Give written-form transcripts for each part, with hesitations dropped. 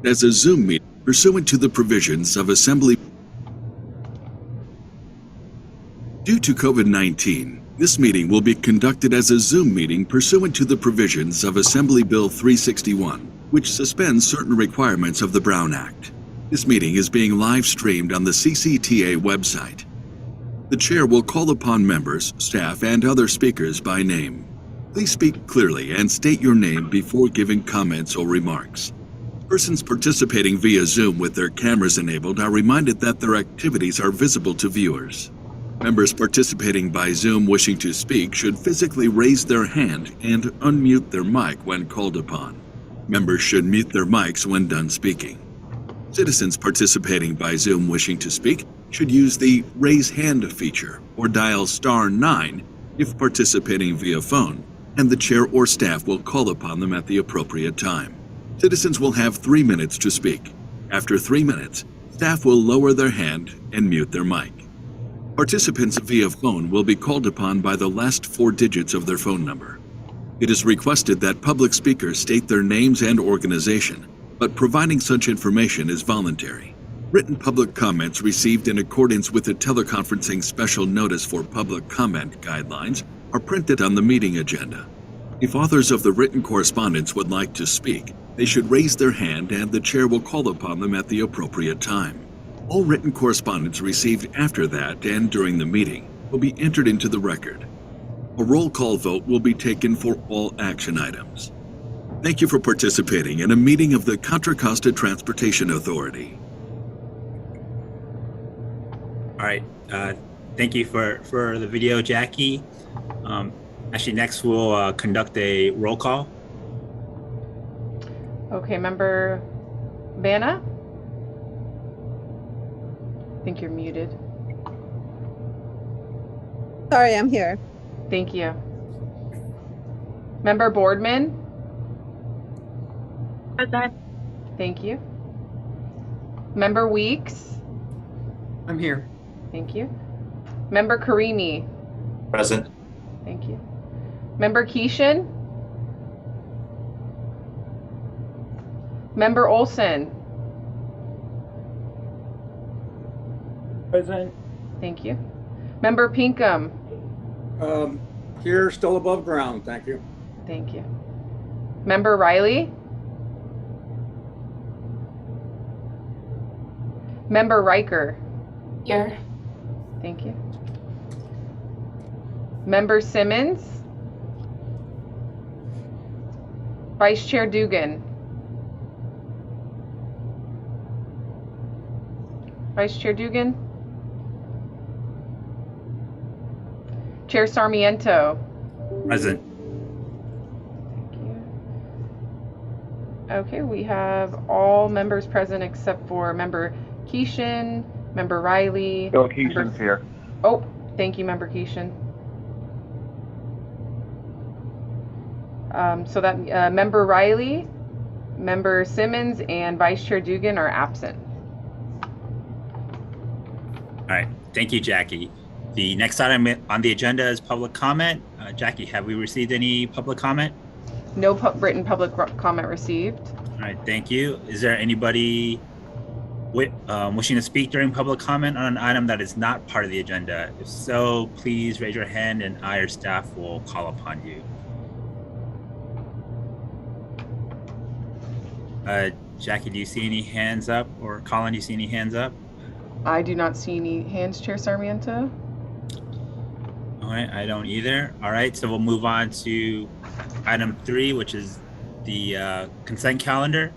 as a Zoom meeting pursuant to the provisions of Assembly. Due to COVID-19, this meeting will be conducted as a Zoom meeting pursuant to the provisions of Assembly Bill 361, which suspends certain requirements of the Brown Act. This meeting is being live streamed on the CCTA website. The chair will call upon members, staff, and other speakers by name. Please speak clearly and state your name before giving comments or remarks. Persons participating via Zoom with their cameras enabled are reminded that their activities are visible to viewers. Members participating by Zoom wishing to speak should physically raise their hand and unmute their mic when called upon. Members should mute their mics when done speaking. Citizens participating by Zoom wishing to speak should use the Raise Hand feature or dial *9 if participating via phone, and the chair or staff will call upon them at the appropriate time. Citizens will have 3 minutes to speak. After 3 minutes, staff will lower their hand and mute their mic. Participants via phone will be called upon by the last 4 digits of their phone number. It is requested that public speakers state their names and organization, but providing such information is voluntary. Written public comments received in accordance with the teleconferencing special notice for public comment guidelines are printed on the meeting agenda. If authors of the written correspondence would like to speak, they should raise their hand and the chair will call upon them at the appropriate time. All written correspondence received after that and during the meeting will be entered into the record. A roll call vote will be taken for all action items. Thank you for participating in a meeting of the Contra Costa Transportation Authority. All right, thank you for the video, Jackie. Actually, next we'll conduct a roll call. Okay, Member Bana? I think you're muted. Sorry, I'm here. Thank you. Member Boardman? Present. Thank you. Member Weeks? I'm here. Thank you. Member Karimi? Present. Thank you. Member Keeshan? Member Olson? Present. Thank you. Member Pinkham? Here, still above ground, thank you. Thank you. Member Riley? Member Riker? Here. Thank you. Member Simmons? Vice Chair Dugan? Vice Chair Dugan? Chair Sarmiento? Present. Thank you. Okay, we have all members present except for Member Keeshan, Member Riley. Bill Keeshan's here. Oh, thank you, Member Keeshan. So that Member Riley, Member Simmons, and Vice Chair Dugan are absent. All right, thank you, Jackie. The next item on the agenda is public comment. Jackie, have we received any public comment? No written public comment received. All right, thank you. Is there anybody wishing to speak during public comment on an item that is not part of the agenda? If so, please raise your hand and I or staff will call upon you. Jackie, do you see any hands up? Or Colin, do you see any hands up? I do not see any hands, Chair Sarmiento. All right, I don't either. All right, so we'll move on to item 3, which is the consent calendar,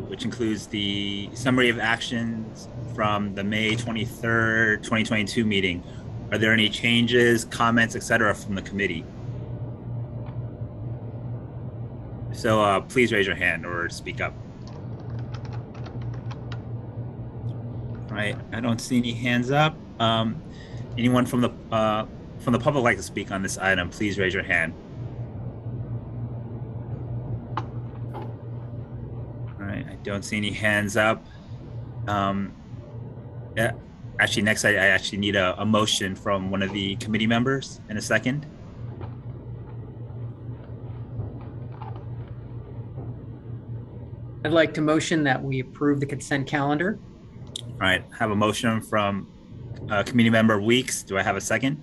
which includes the summary of actions from the May 23rd, 2022 meeting. Are there any changes, comments, etc. from the committee? So please raise your hand or speak up. All right, I don't see any hands up. Anyone from the public like to speak on this item, please raise your hand. All right, I don't see any hands up. Actually, next I actually need a motion from one of the committee members in a second. I'd like to motion that we approve the consent calendar. All right, I have a motion from Committee Member Weeks. Do I have a second?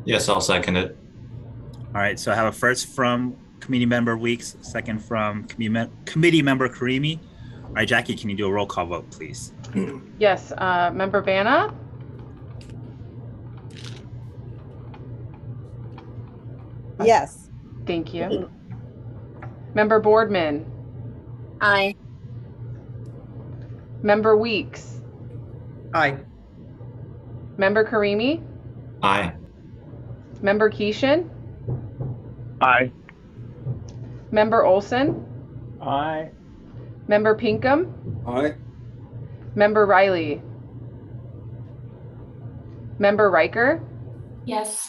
Yes, I'll second it. All right, so I have a first from Committee Member Weeks, second from Committee Member Karimi. All right, Jackie, can you do a roll call vote, please? Yes, Member Vanna? Yes. Thank you. Member Boardman? Aye. Member Weeks? Aye. Member Karimi? Aye. Member Keeshan? Aye. Member Olson? Aye. Member Pinkham? Aye. Member Riley? Member Riker? Yes.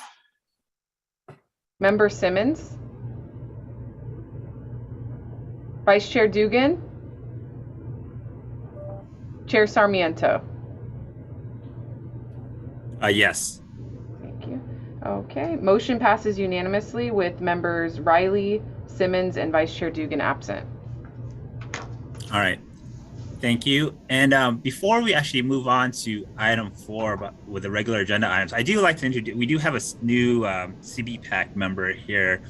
Member Simmons? Vice Chair Dugan? Chair Sarmiento? Yes. Thank you. Okay, motion passes unanimously with members Riley, Simmons, and Vice Chair Dugan absent. All right. Thank you. And before we actually move on to item 4 with the regular agenda items, I do like to introduce, we do have a new CBPAC member here.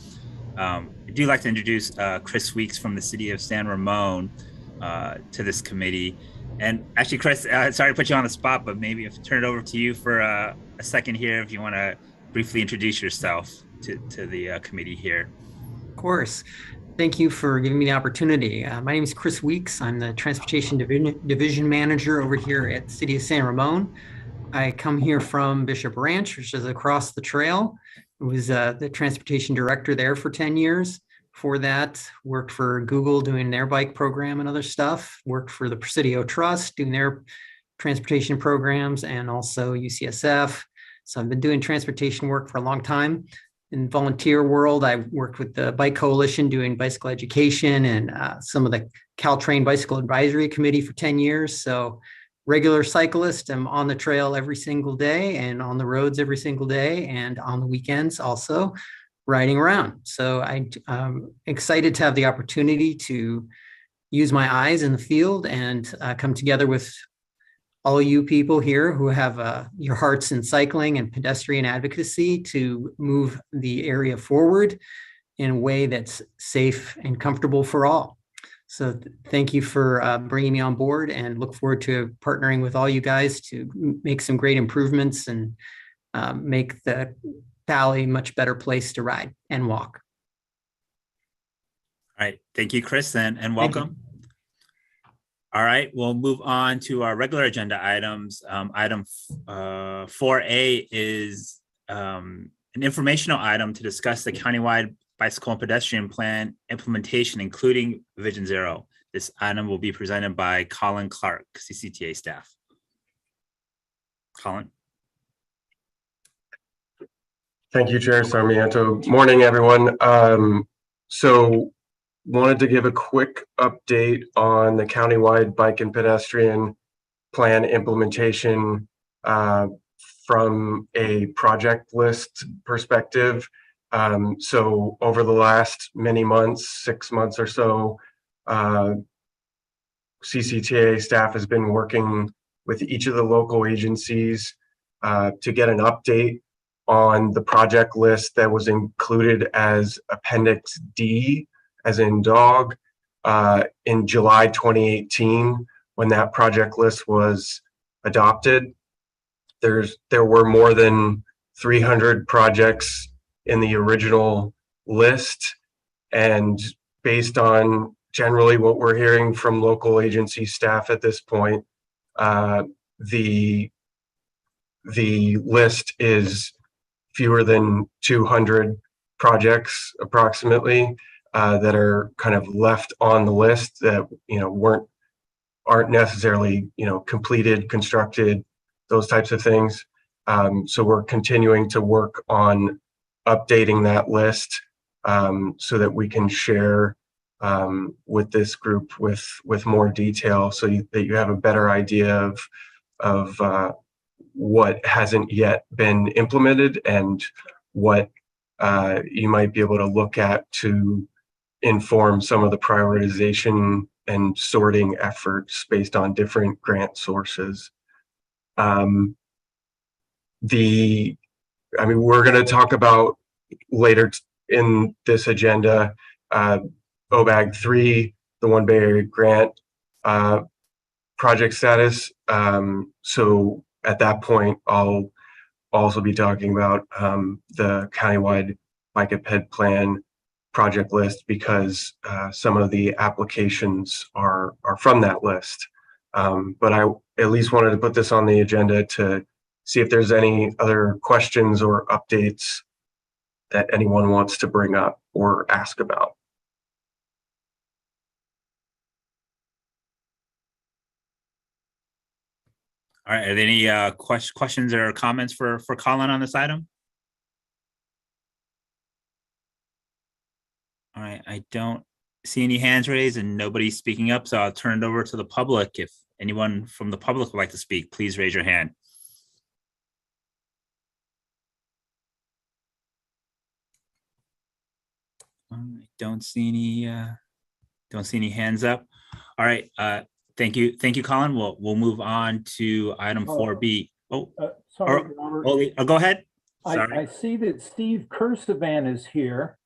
I do like to introduce Chris Weeks from the city of San Ramon to this committee. And actually, Chris, sorry to put you on the spot, but maybe if I turn it over to you for a second here, if you want to briefly introduce yourself to the committee here. Of course. Thank you for giving me the opportunity. My name is Chris Weeks. I'm the Transportation Division Manager over here at the City of San Ramon. I come here from Bishop Ranch, which is across the trail. I was the Transportation Director there for 10 years. Before that, worked for Google doing their bike program and other stuff. Worked for the Presidio Trust doing their transportation programs, and also UCSF. So I've been doing transportation work for a long time. In volunteer world, I worked with the Bike Coalition doing bicycle education and some of the Caltrain Bicycle Advisory Committee for 10 years. So regular cyclist, I'm on the trail every single day and on the roads every single day, and on the weekends also riding around. So I'm excited to have the opportunity to use my eyes in the field and come together with all you people here who have your hearts in cycling and pedestrian advocacy to move the area forward in a way that's safe and comfortable for all. So thank you for bringing me on board, and look forward to partnering with all you guys to make some great improvements and make the valley a much better place to ride and walk. All right. Thank you, Chris, and welcome. All right, we'll move on to our regular agenda items. Item 4A is an informational item to discuss the countywide bicycle and pedestrian plan implementation, including Vision Zero. This item will be presented by Colin Clark, CCTA staff. Colin. Thank you, Chair Sarmiento. Morning, everyone. So wanted to give a quick update on the countywide bike and pedestrian plan implementation from a project list perspective. So over the last many months, 6 months or so, CCTA staff has been working with each of the local agencies to get an update on the project list that was included as Appendix D, as in dog, in July 2018, when that project list was adopted. There were more than 300 projects in the original list, and based on generally what we're hearing from local agency staff at this point, the list is fewer than 200 projects approximately that are kind of left on the list that aren't necessarily completed, constructed, those types of things. So we're continuing to work on updating that list so that we can share with this group with more detail, so that you have a better idea of what hasn't yet been implemented and what you might be able to look at to inform some of the prioritization and sorting efforts based on different grant sources. We're going to talk about later in this agenda, OBAG 3, the One Bay Area grant project status. So at that point, I'll also be talking about the countywide bike ped plan project list, because some of the applications are from that list. But I at least wanted to put this on the agenda to see if there's any other questions or updates that anyone wants to bring up or ask about. All right, are there any questions or comments for Colin on this item? All right, I don't see any hands raised and nobody speaking up, so I'll turn it over to the public. If anyone from the public would like to speak, please raise your hand. I don't see any hands up. All right, thank you, Colin. We'll move on to item 4B. Sorry, Robert. Go ahead. I see that Steve Kersavan is here.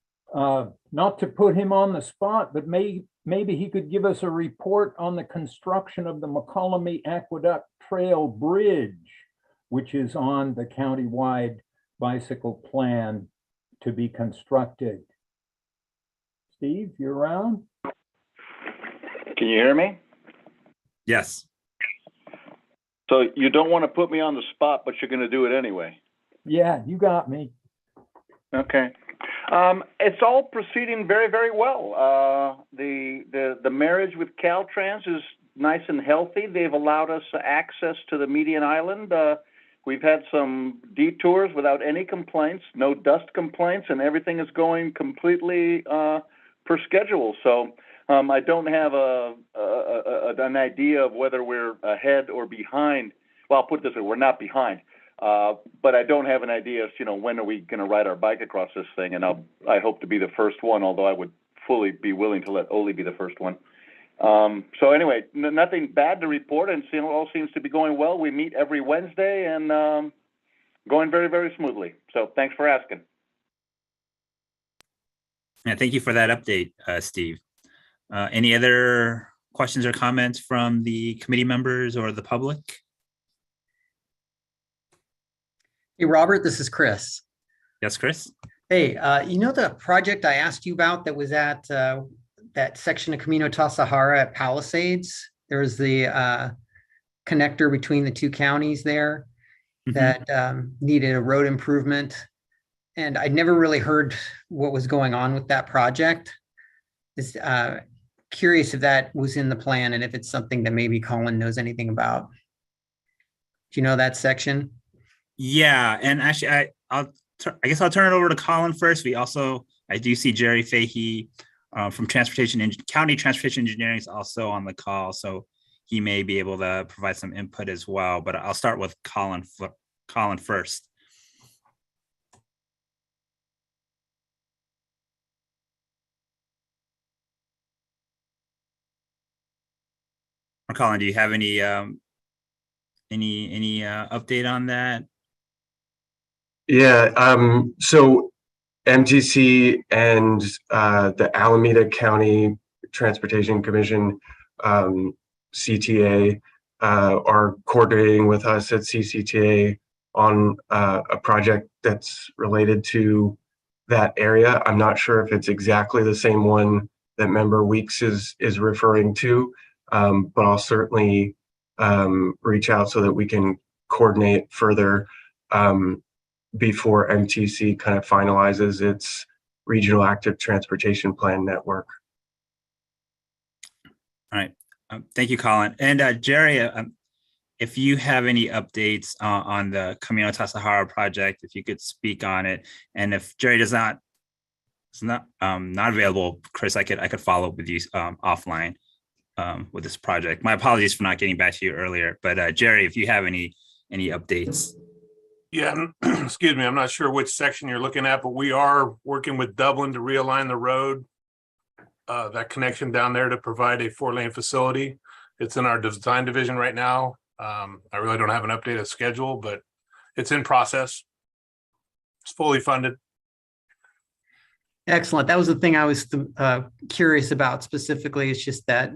Not to put him on the spot, but maybe he could give us a report on the construction of the McCollum Aqueduct Trail Bridge, which is on the countywide bicycle plan to be constructed. Steve, you around? Can you hear me? Yes. So you don't want to put me on the spot, but you're going to do it anyway. Yeah, you got me. Okay. It's all proceeding very, very well. The marriage with Caltrans is nice and healthy. They've allowed us access to the median island. We've had some detours without any complaints, no dust complaints, and everything is going completely per schedule. So I don't have an idea of whether we're ahead or behind. Well, I'll put it this way: we're not behind. But I don't have an idea of, when are we going to ride our bike across this thing? And I hope to be the first one, although I would fully be willing to let Oli be the first one. So anyway, nothing bad to report, and all seems to be going well. We meet every Wednesday and going very, very smoothly. So thanks for asking. Yeah, thank you for that update, Steve. Any other questions or comments from the committee members or the public? Hey, Robert, this is Chris. Yes, Chris. Hey, the project I asked you about that was at that section of Camino Ta Sahara at Palisades? There was the connector between the two counties there that needed a road improvement. And I'd never really heard what was going on with that project. Just curious if that was in the plan and if it's something that maybe Colin knows anything about. Do you know that section? Yeah, and actually, I guess I'll turn it over to Colin first. I do see Jerry Fahey from County Transportation Engineering is also on the call, so he may be able to provide some input as well. But I'll start with Colin first. Or Colin, do you have any update on that? Yeah, so MTC and the Alameda County Transportation Commission, CTA, are coordinating with us at CCTA on a project that's related to that area. I'm not sure if it's exactly the same one that Member Weeks is referring to, but I'll certainly reach out so that we can coordinate further before MTC kind of finalizes its regional active transportation plan network. All right. Thank you, Colin. And Jerry, if you have any updates on the Camino Ta Sahara project, if you could speak on it. And if Jerry is not available, Chris, I could follow up with you offline with this project. My apologies for not getting back to you earlier, but Jerry, if you have any updates. Yeah, excuse me, I'm not sure which section you're looking at, but we are working with Dublin to realign the road that connection down there to provide a 4-lane facility. It's in our design division right now. I really don't have an updated schedule, but it's in process. It's fully funded. Excellent. That was the thing I was curious about specifically. It's just that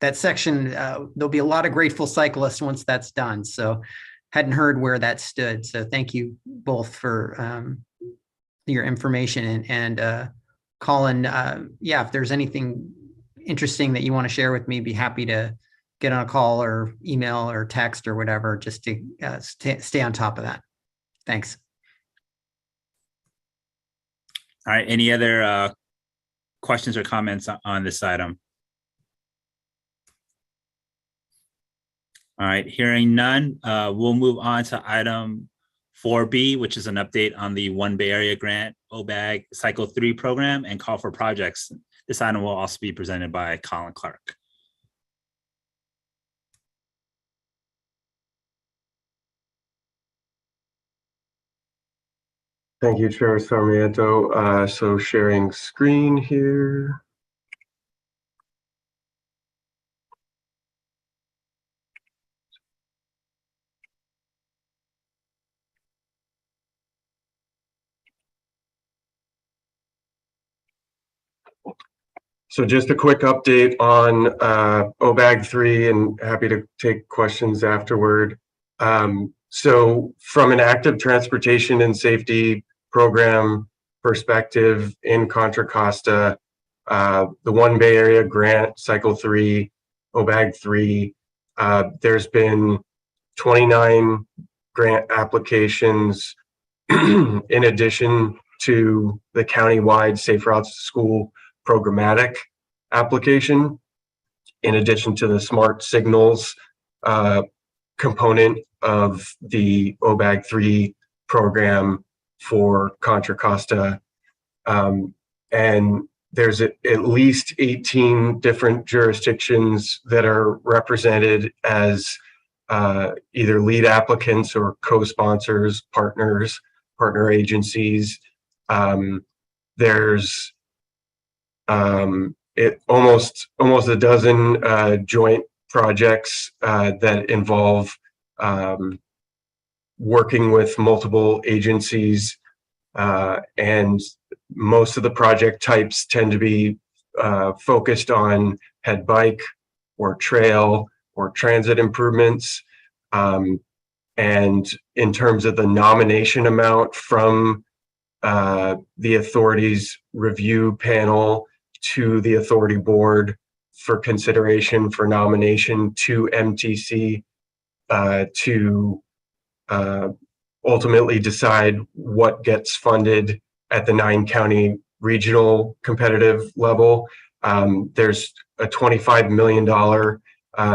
that section, there'll be a lot of grateful cyclists once that's done. So hadn't heard where that stood. So thank you both for your information. And Colin, yeah, if there's anything interesting that you want to share with me, be happy to get on a call or email or text or whatever, just to stay on top of that. Thanks. All right, any other questions or comments on this item? All right, hearing none, we'll move on to item 4B, which is an update on the One Bay Area Grant OBAG Cycle 3 program and call for projects. This item will also be presented by Colin Clark. Thank you, Chair Sarmiento. So sharing screen here. So just a quick update on OBAG 3, and happy to take questions afterward. So from an active transportation and safety program perspective in Contra Costa, the One Bay Area Grant Cycle 3, OBAG 3, there's been 29 grant applications in addition to the countywide Safe Routes to School programmatic application, in addition to the Smart Signals component of the OBAG 3 program for Contra Costa. And there's at least 18 different jurisdictions that are represented as either lead applicants or co-sponsors, partners, partner agencies. There's almost a dozen joint projects that involve working with multiple agencies, and most of the project types tend to be focused on head bike or trail or transit improvements. And in terms of the nomination amount from the authority's review panel to the authority board for consideration for nomination to MTC to ultimately decide what gets funded at the 9-county regional competitive level. There's a $25 million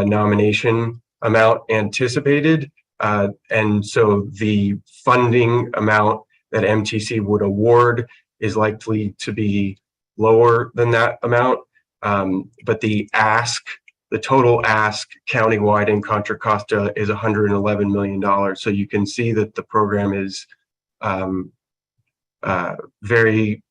nomination amount anticipated. And so the funding amount that MTC would award is likely to be lower than that amount. But the total ask countywide in Contra Costa is $111 million. So you can see that the program is very,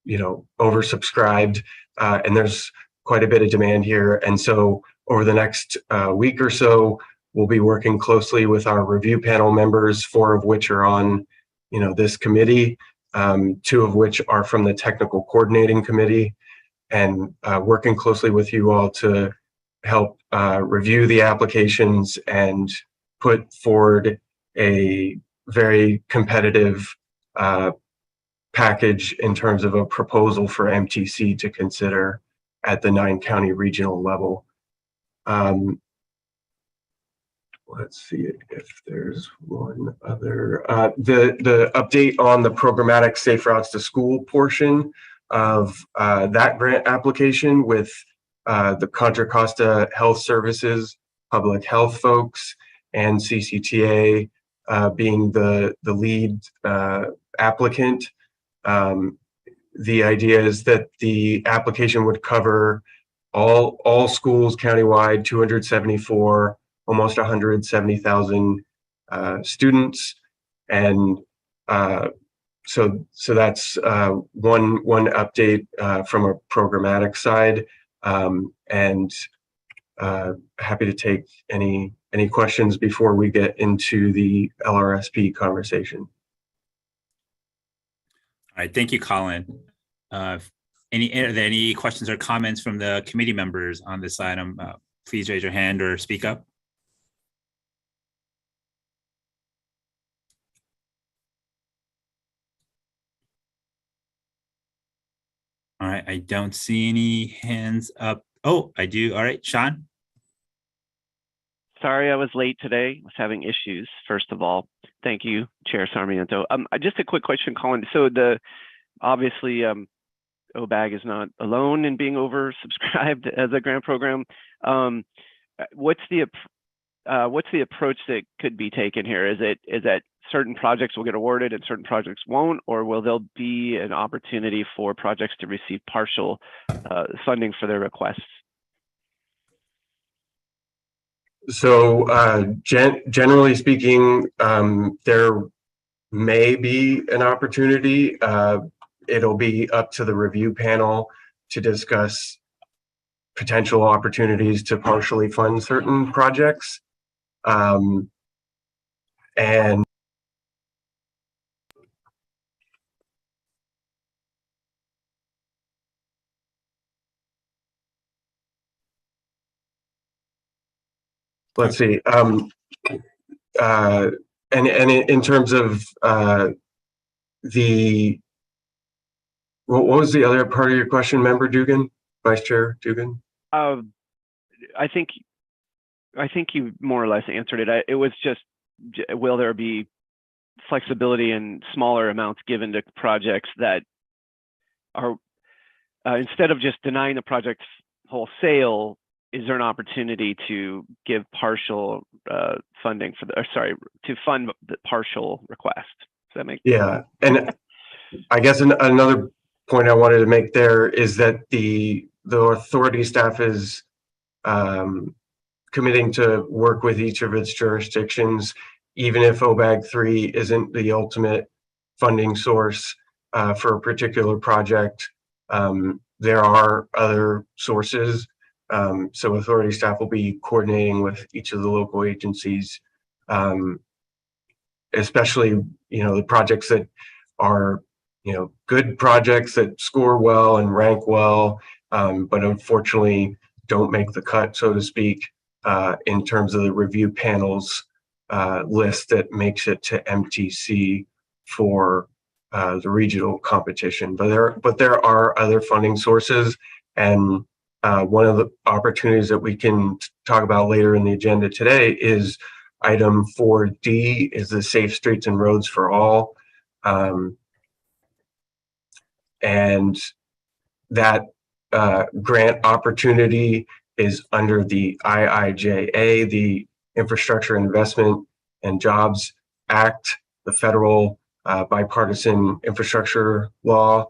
oversubscribed, and there's quite a bit of demand here. And so over the next week or so, we'll be working closely with our review panel members, 4 of which are on, this committee, 2 of which are from the technical coordinating committee, and working closely with you all to help review the applications and put forward a very competitive package in terms of a proposal for MTC to consider at the 9-county regional level. Let's see if there's one other. The update on the programmatic Safe Routes to School portion of that grant application with the Contra Costa Health Services, public health folks, and CCTA being the lead applicant. The idea is that the application would cover all schools countywide, 274, almost 170,000 students, and so that's one update from a programmatic side, and happy to take any questions before we get into the LRSP conversation. All right, thank you, Colin. Are there any questions or comments from the committee members on this item? Please raise your hand or speak up. All right, I don't see any hands up. Oh, I do. All right, Sean. Sorry I was late today. I was having issues, first of all. Thank you, Chair Sarmiento. Just a quick question, Colin. So obviously OBAG is not alone in being oversubscribed as a grant program. What's the approach that could be taken here? Is that certain projects will get awarded and certain projects won't, or will there be an opportunity for projects to receive partial funding for their requests? So generally speaking, there may be an opportunity. It'll be up to the review panel to discuss potential opportunities to partially fund certain projects. And let's see. And in terms of what was the other part of your question, Member Dugan, Vice Chair Dugan? I think you more or less answered it. It was just, will there be flexibility and smaller amounts given to projects that are, instead of just denying the project wholesale, is there an opportunity to give partial funding for to fund the partial request? Does that make sense? Yeah, and I guess another point I wanted to make there is that the authority staff is committing to work with each of its jurisdictions, even if OBAG 3 isn't the ultimate funding source for a particular project. There are other sources. So authority staff will be coordinating with each of the local agencies, especially, the projects that are, good projects that score well and rank well, but unfortunately don't make the cut, so to speak, in terms of the review panel's list that makes it to MTC for the regional competition. But there are other funding sources, and one of the opportunities that we can talk about later in the agenda today is item 4D, is the Safe Streets and Roads for All. And that grant opportunity is under the IIJA, the Infrastructure Investment and Jobs Act, the federal bipartisan infrastructure law,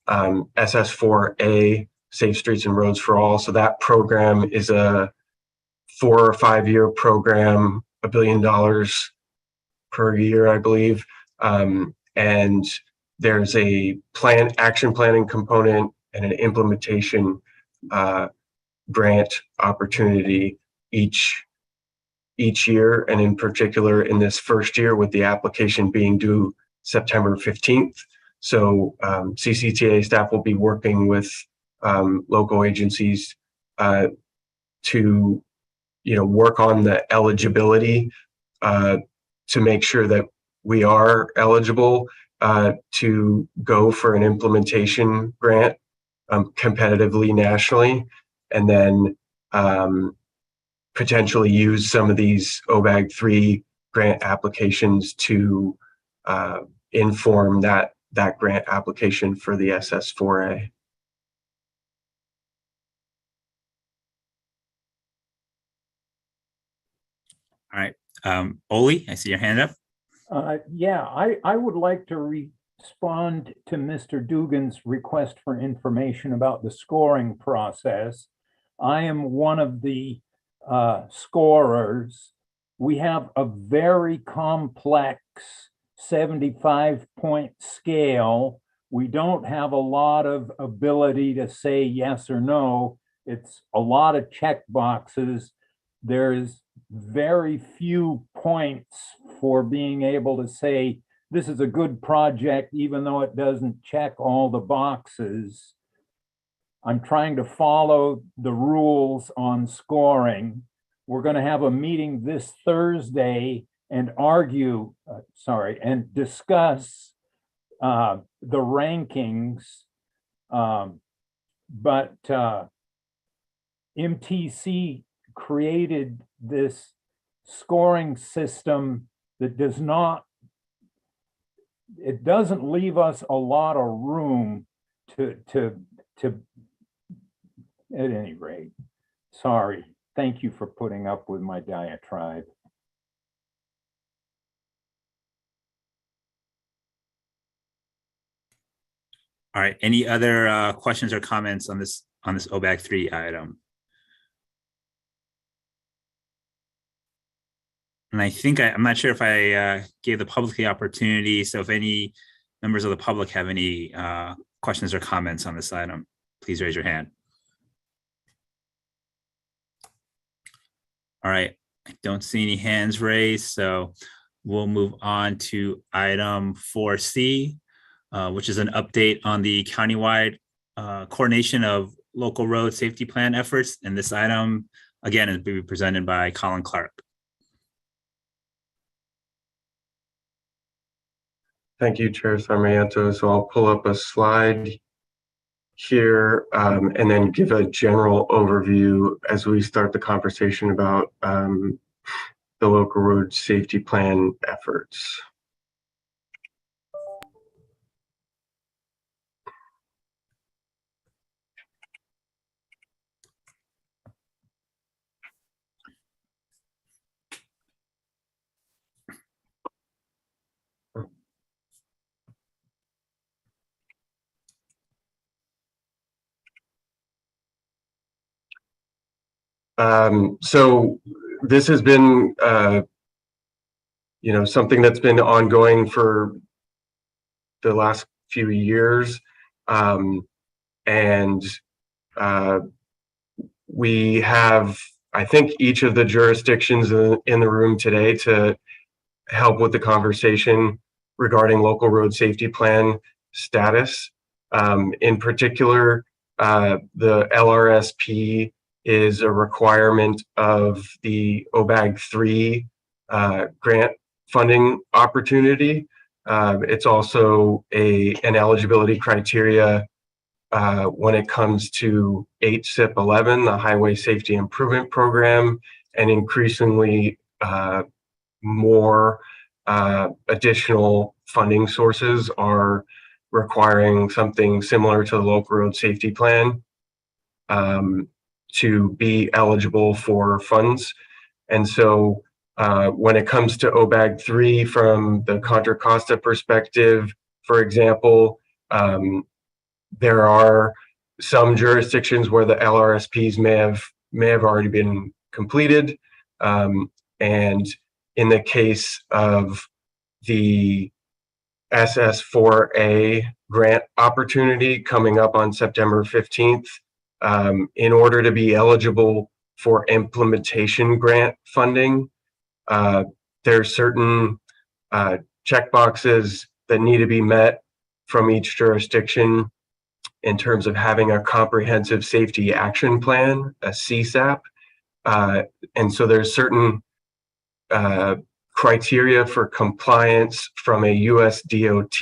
SS4A, Safe Streets and Roads for All. So that program is a 4 or 5 year program, $1 billion per year, I believe. And there's a action planning component and an implementation grant opportunity each year, and in particular in this first year, with the application being due September 15th. So CCTA staff will be working with local agencies to work on the eligibility to make sure that we are eligible to go for an implementation grant competitively nationally, and then potentially use some of these OBAG 3 grant applications to inform that grant application for the SS4A. All right, Oli, I see your hand up. Yeah, I would like to respond to Mr. Dugan's request for information about the scoring process. I am one of the scorers. We have a very complex 75-point scale. We don't have a lot of ability to say yes or no. It's a lot of check boxes. There's very few points for being able to say this is a good project, even though it doesn't check all the boxes. I'm trying to follow the rules on scoring. We're going to have a meeting this Thursday and and discuss the rankings. But MTC created this scoring system that doesn't leave us a lot of room to at any rate. Sorry. Thank you for putting up with my diatribe. All right. Any other questions or comments on this OBAG 3 item? And I think I'm not sure if I gave the public the opportunity. So if any members of the public have any questions or comments on this item, please raise your hand. All right. I don't see any hands raised, so we'll move on to item 4C, which is an update on the countywide coordination of local road safety plan efforts. And this item, again, is being presented by Colin Clark. Thank you, Chair Sarmiento. So I'll pull up a slide here and then give a general overview as we start the conversation about the local road safety plan efforts. So this has been, something that's been ongoing for the last few years. We have, I think, each of the jurisdictions in the room today to help with the conversation regarding local road safety plan status. In particular, the LRSP is a requirement of the OBAG 3 grant funding opportunity. It's also an eligibility criteria when it comes to HSIP 11, the Highway Safety Improvement Program, and increasingly more additional funding sources are requiring something similar to the local road safety plan to be eligible for funds. And so when it comes to OBAG 3 from the Contra Costa perspective, for example, there are some jurisdictions where the LRSPs may have already been completed. And in the case of the SS4A grant opportunity coming up on September 15th, in order to be eligible for implementation grant funding, there are certain checkboxes that need to be met from each jurisdiction in terms of having a comprehensive safety action plan, a CSAP. And so there's certain criteria for compliance from a US DOT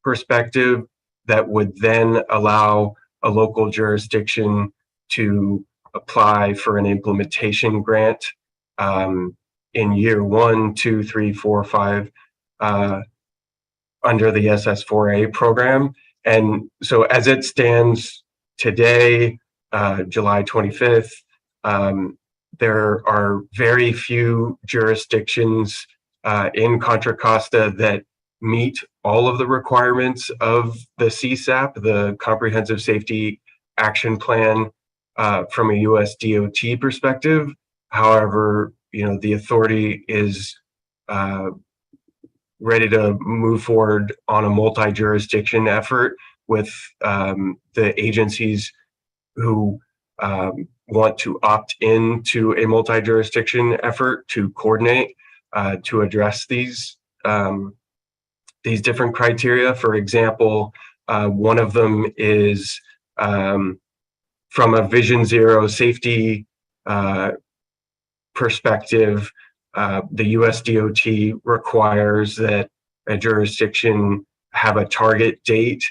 perspective that would then allow a local jurisdiction to apply for an implementation grant in year 1, 2, 3, 4, 5 under the SS4A program. And so as it stands today, July 25th, there are very few jurisdictions in Contra Costa that meet all of the requirements of the CSAP, the Comprehensive Safety Action Plan, from a US DOT perspective. However, the authority is ready to move forward on a multi-jurisdiction effort with the agencies who want to opt into a multi-jurisdiction effort to coordinate to address these different criteria. For example, one of them is from a Vision Zero safety perspective, the US DOT requires that a jurisdiction have a target date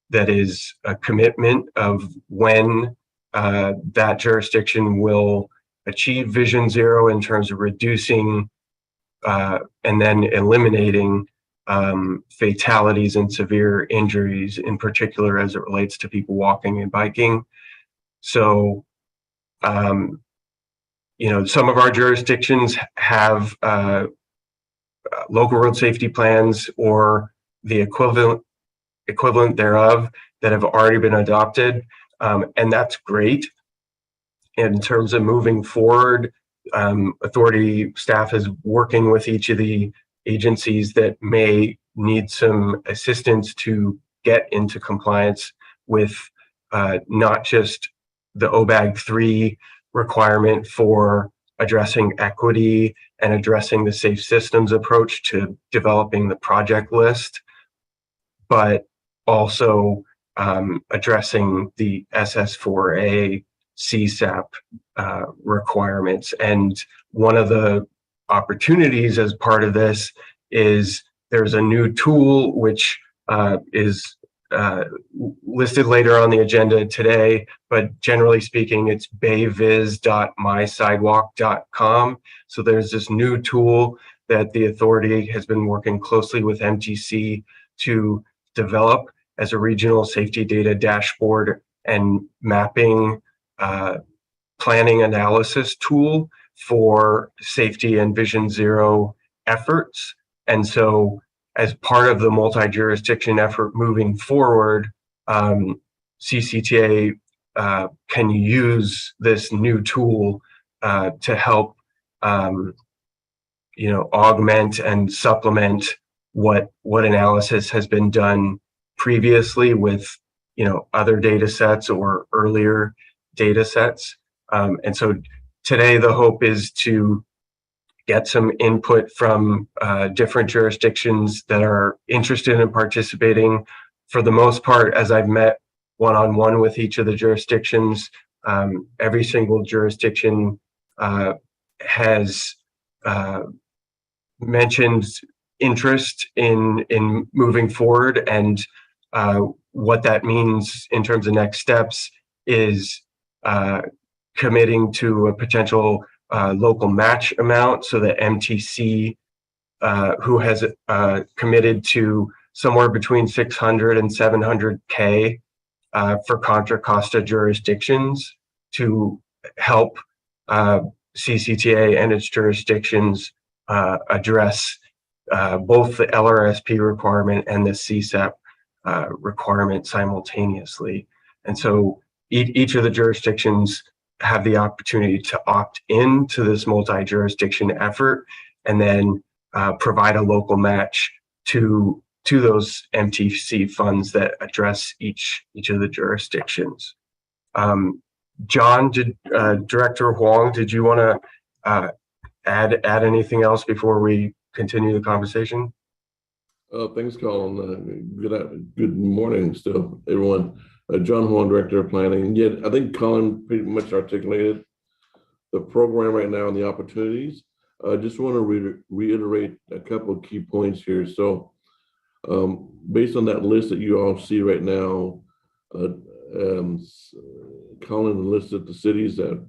that is a commitment of when that jurisdiction will achieve Vision Zero in terms of reducing and then eliminating fatalities and severe injuries, in particular as it relates to people walking and biking. So, you know, some of our jurisdictions have local road safety plans or the equivalent thereof that have already been adopted, and that's great. In terms of moving forward, authority staff is working with each of the agencies that may need some assistance to get into compliance with not just the OBAG 3 requirement for addressing equity and addressing the safe systems approach to developing the project list, but also addressing the SS4A CSAP requirements. And one of the opportunities as part of this is there's a new tool which is listed later on the agenda today, but generally speaking, it's bayviz.mysidewalk.com. So there's this new tool that the authority has been working closely with MTC to develop as a regional safety data dashboard and mapping planning analysis tool for safety and Vision Zero efforts. And so as part of the multi-jurisdiction effort moving forward, CCTA can use this new tool to help you know, augment and supplement what analysis has been done previously with, you know, other data sets or earlier data sets. And so today the hope is to get some input from different jurisdictions that are interested in participating. For the most part, as I've met one-on-one with each of the jurisdictions, every single jurisdiction has mentioned interest in moving forward, and what that means in terms of next steps is committing to a potential local match amount, so that MTC, who has committed to somewhere between 600 and 700K for Contra Costa jurisdictions to help CCTA and its jurisdictions address both the LRSP requirement and the CSAP requirement simultaneously. And so each of the jurisdictions have the opportunity to opt in to this multi-jurisdiction effort and then provide a local match to those MTC funds that address each of the jurisdictions. John, Director Huang, did you want to add anything else before we continue the conversation? Thanks, Colin. Good morning still, everyone. John Huang, Director of Planning. Yeah, I think Colin pretty much articulated the program right now and the opportunities. I just want to reiterate a couple of key points here. So based on that list that you all see right now, Colin listed the cities that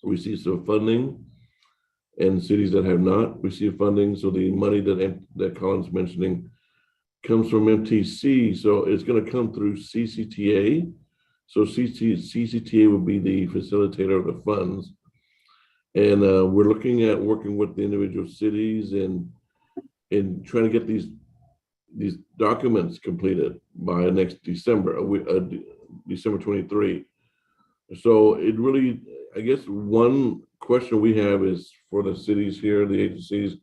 receive some funding and cities that have not received funding. So the money that Colin's mentioning comes from MTC, so it's going to come through CCTA. So CCTA will be the facilitator of the funds, and we're looking at working with the individual cities and trying to get these documents completed by next December, December 23. So it really, I guess one question we have is for the cities here, the agencies,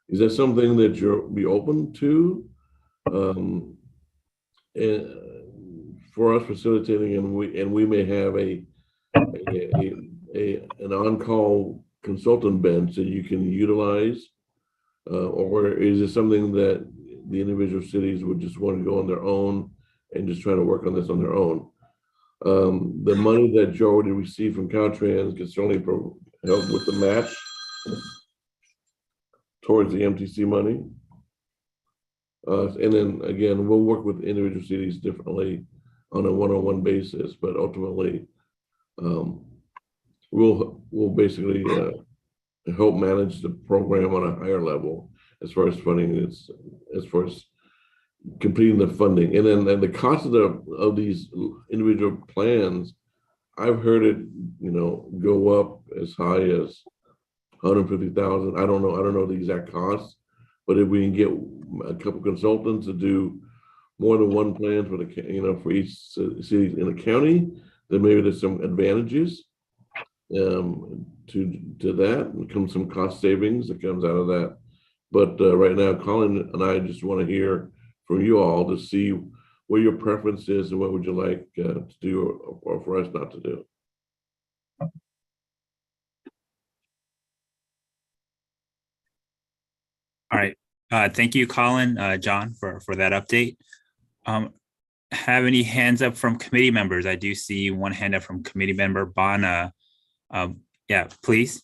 Is that something that you'll be open to? And for us facilitating, and we may have an on-call consultant bench that you can utilize, or is it something that the individual cities would just want to go on their own and just try to work on this on their own? The money that you already received from Caltrans can certainly help with the match towards the MTC money. And then again, we'll work with individual cities differently on a one-on-one basis, but ultimately, we'll basically help manage the program on a higher level as far as funding, as far as completing the funding. And then the cost of these individual plans, I've heard it, go up as high as 150,000. I don't know the exact cost, but if we can get a couple consultants to do more than one plan for for each city in the county, then maybe there's some advantages to that, and comes some cost savings that comes out of that. But right now, Colin and I just want to hear from you all to see what your preference is and what would you like to do or for us not to do. All right. Thank you, Colin, John, for that update. Have any hands up from committee members? I do see one hand up from committee member Bana. Yeah, please.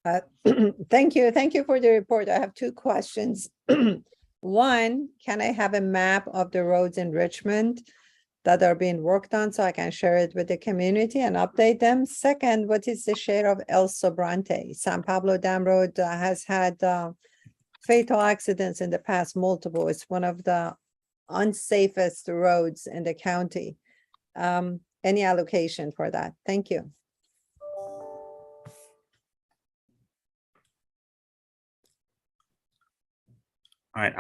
Thank you. Thank you for the report. I have two questions. One, can I have a map of the roads in Richmond that are being worked on so I can share it with the community and update them? Second, what is the share of El Sobrante? San Pablo Dam Road has had fatal accidents in the past, multiple. It's one of the unsafest roads in the county. Any allocation for that? Thank you. All right,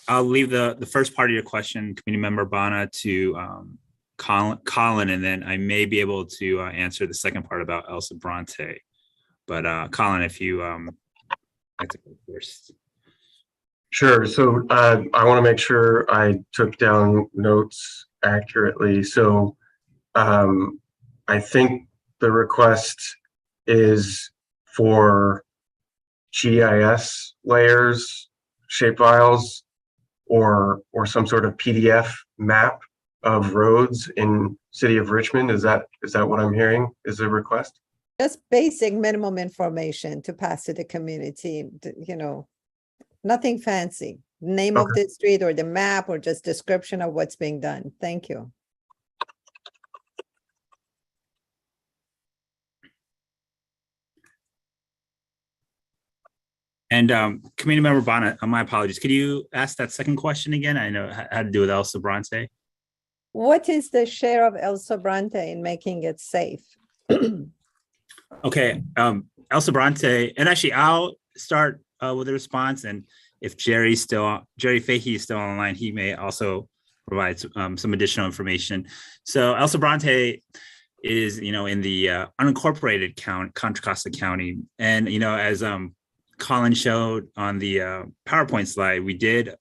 I'll leave the first part of your question, committee member Bana, to Colin, and then I may be able to answer the second part about El Sobrante. But Colin, if you like to go first. Sure. So I want to make sure I took down notes accurately. So I think the request is for GIS layers, shapefiles, or some sort of PDF map of roads in City of Richmond. Is that what I'm hearing is a request? Just basic minimum information to pass to the community, nothing fancy. Name of the street or the map or just description of what's being done. Thank you. And committee member Bana, my apologies. Could you ask that second question again? I know it had to do with El Sobrante. What is the share of El Sobrante in making it safe? Okay, El Sobrante, and actually I'll start with a response, and if Jerry Fahey is still online, he may also provide some additional information. So El Sobrante is, in the unincorporated Contra Costa County, and as Colin showed on the PowerPoint slide, we did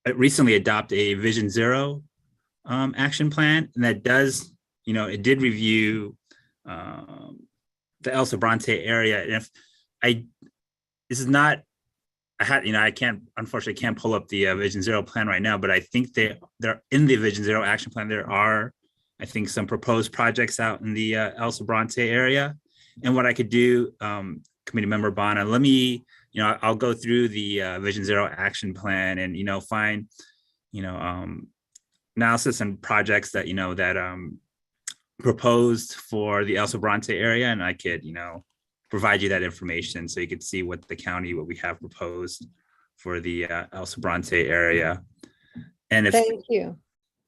recently adopt a Vision Zero action plan, and that does, it did review the El Sobrante area. And if I unfortunately can't pull up the Vision Zero plan right now, but I think they're in the Vision Zero action plan. There are, I think, some proposed projects out in the El Sobrante area. And what I could do, committee member Bana, let me, I'll go through the Vision Zero action plan and, find, analysis and projects that, that proposed for the El Sobrante area. And I could, provide you that information so you could see what we have proposed for the El Sobrante area. And thank you.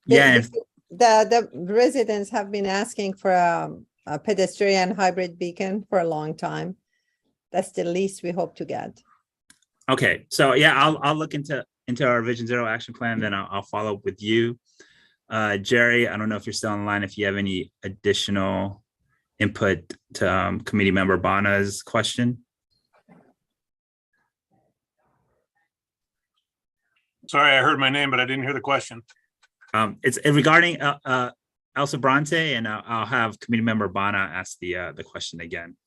Yeah. The residents have been asking for a pedestrian hybrid beacon for a long time. That's the least we hope to get. Okay, so yeah, I'll look into our Vision Zero action plan, then I'll follow up with you. Jerry, I don't know if you're still online, if you have any additional input to committee member Bana's question. Sorry, I heard my name, but I didn't hear the question. It's regarding El Sobrante, and I'll have committee member Bana ask the question again.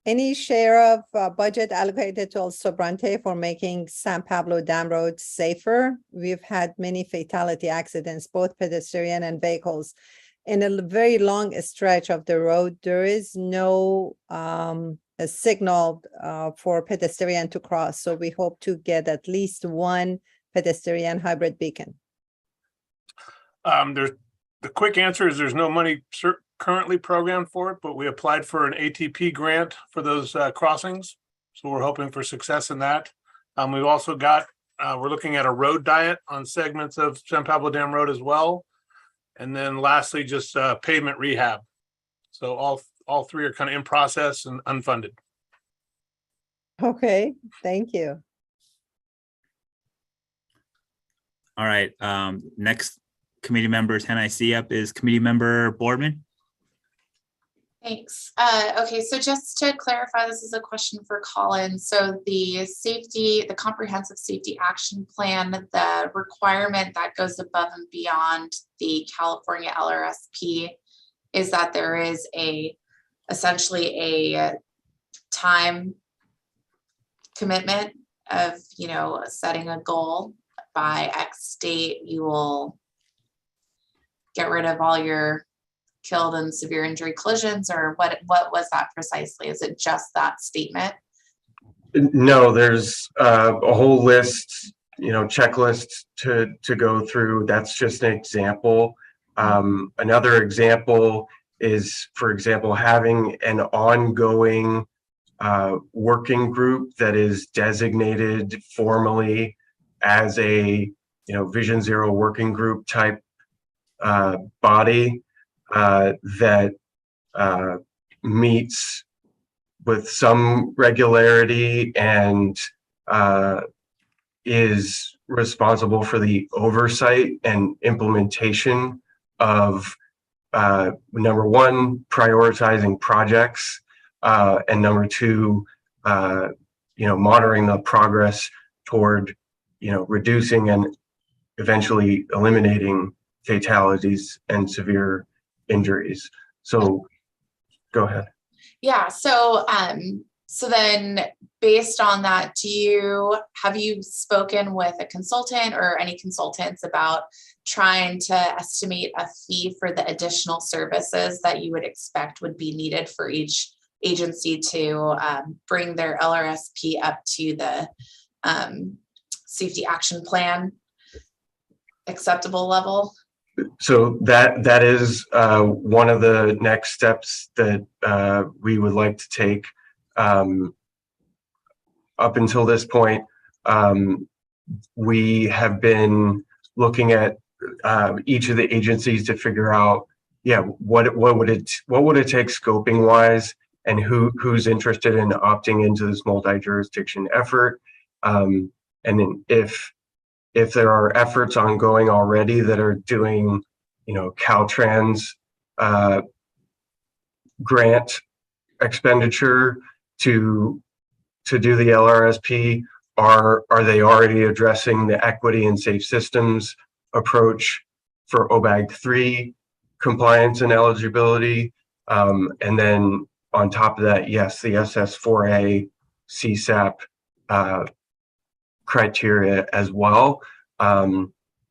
Any share of budget allocated to El Sobrante for making San Pablo Dam Road safer? We've had many fatality accidents, both pedestrian and vehicles. In a very long stretch of the road, there is no a signal for pedestrian to cross. So we hope to get at least one pedestrian hybrid beacon. The quick answer is there's no money currently programmed for it, but we applied for an ATP grant for those crossings. So we're hoping for success in that. We've also got, we're looking at a road diet on segments of San Pablo Dam Road as well. And then lastly, just pavement rehab. So all three are kind of in process and unfunded. Okay, thank you. All right, next committee members, and I see up is committee member Boardman. Thanks. Okay, so just to clarify, this is a question for Colin. So the comprehensive safety action plan, the requirement that goes above and beyond the California LRSP is that there is essentially a time commitment of, setting a goal by X date, you will get rid of all your killed and severe injury collisions, or what was that precisely? Is it just that statement? No, there's a whole list, checklists to go through. That's just an example. Another example is, for example, having an ongoing working group that is designated formally as a Vision Zero working group type body that meets with some regularity and is responsible for the oversight and implementation of number one, prioritizing projects, and number two, monitoring the progress toward reducing and eventually eliminating fatalities and severe injuries. So go ahead. Yeah, so then based on that, have you spoken with a consultant or any consultants about trying to estimate a fee for the additional services that you would expect would be needed for each agency to bring their LRSP up to the safety action plan acceptable level? So that is one of the next steps that we would like to take. Up until this point, we have been looking at each of the agencies to figure out, what would it take scoping wise, and who's interested in opting into this multi-jurisdiction effort, and then if there are efforts ongoing already that are doing, Caltrans grant expenditure to do the LRSP, are they already addressing the equity and safe systems approach for OBAG 3 compliance and eligibility? And then on top of that, yes, the SS4A CSAP criteria as well.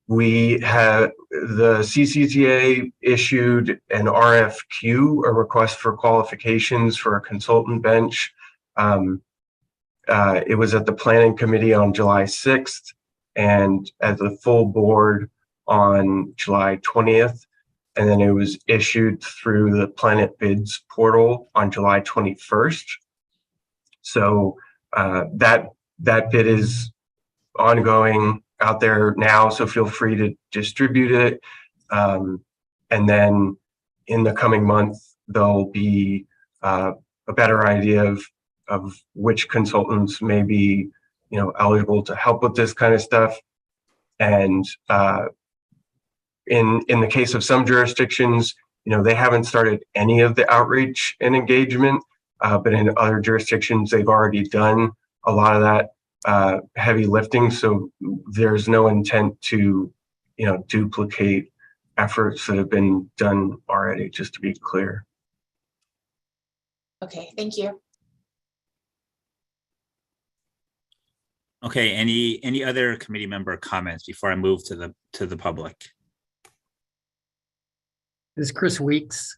We have the CCTA issued an RFQ, a request for qualifications for a consultant bench. It was at the planning committee on July 6th and at the full board on July 20th. And then it was issued through the Planet Bids portal on July 21st. So that bid is ongoing out there now, so feel free to distribute it. And then in the coming month, there'll be a better idea of which consultants may be, eligible to help with this kind of stuff. And in the case of some jurisdictions, they haven't started any of the outreach and engagement, but in other jurisdictions, they've already done a lot of that. heavy lifting. So there's no intent to, duplicate efforts that have been done already, just to be clear. Okay, thank you. Okay, any other committee member comments before I move to the public? This is Chris Weeks.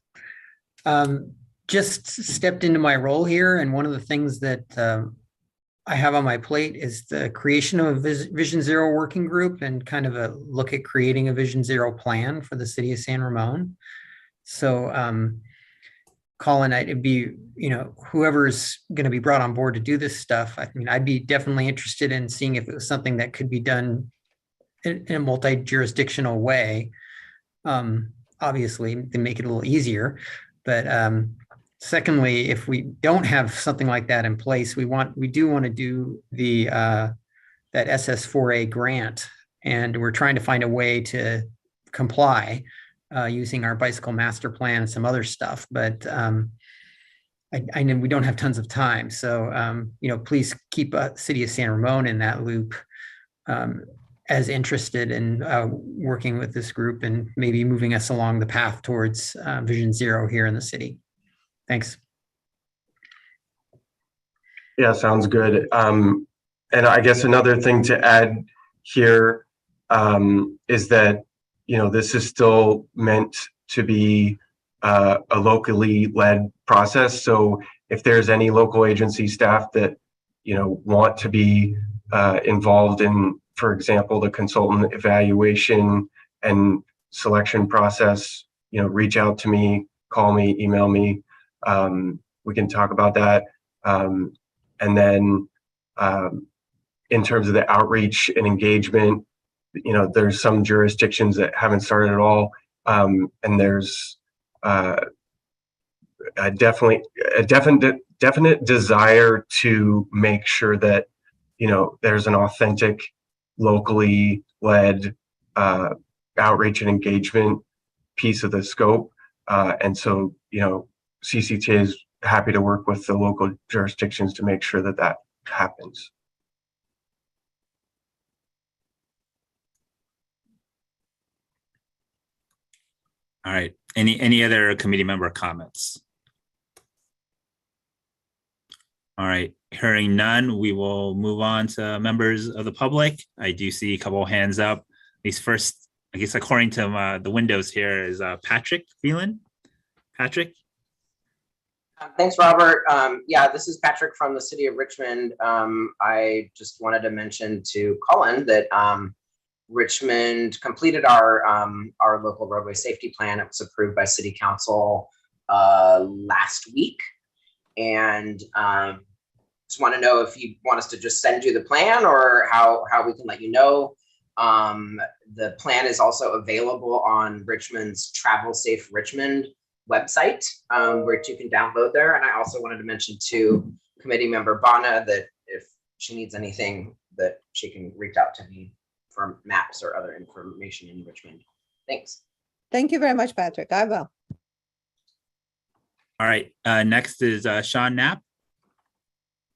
Just stepped into my role here, and one of the things that I have on my plate is the creation of a Vision Zero working group and kind of a look at creating a Vision Zero plan for the city of San Ramon. So Colin, it'd be, whoever's going to be brought on board to do this stuff. I mean, I'd be definitely interested in seeing if it was something that could be done in a multi-jurisdictional way. Obviously, to make it a little easier. But secondly, if we don't have something like that in place, we do want to do the that SS4A grant, and we're trying to find a way to comply using our bicycle master plan and some other stuff. But I know we don't have tons of time, so please keep City of San Ramon in that loop, as interested in working with this group and maybe moving us along the path towards Vision Zero here in the city. Thanks. Yeah, sounds good. And I guess another thing to add here is that, this is still meant to be a locally led process. So if there's any local agency staff that, want to be involved in, for example, the consultant evaluation and selection process, reach out to me, call me, email me. We can talk about that. And then in terms of the outreach and engagement, there's some jurisdictions that haven't started at all. And there's a definite desire to make sure that, there's an authentic, locally led outreach and engagement piece of the scope. And so, CCTA is happy to work with the local jurisdictions to make sure that that happens. All right. Any other committee member comments? All right. Hearing none, we will move on to members of the public. I do see a couple of hands up. At least first, I guess according to the windows here is Patrick Phelan. Patrick? Thanks, Robert. Yeah, this is Patrick from the city of Richmond. I just wanted to mention to Colin that Richmond completed our local roadway safety plan. It was approved by City Council last week, and just want to know if you want us to just send you the plan or how we can let you know. The plan is also available on Richmond's Travel Safe Richmond website, where you can download there. And I also wanted to mention to committee member Bana that if she needs anything, that she can reach out to me for maps or other information in Richmond. Thanks. Thank you very much, Patrick. I will. All right. Next is Sean Knapp.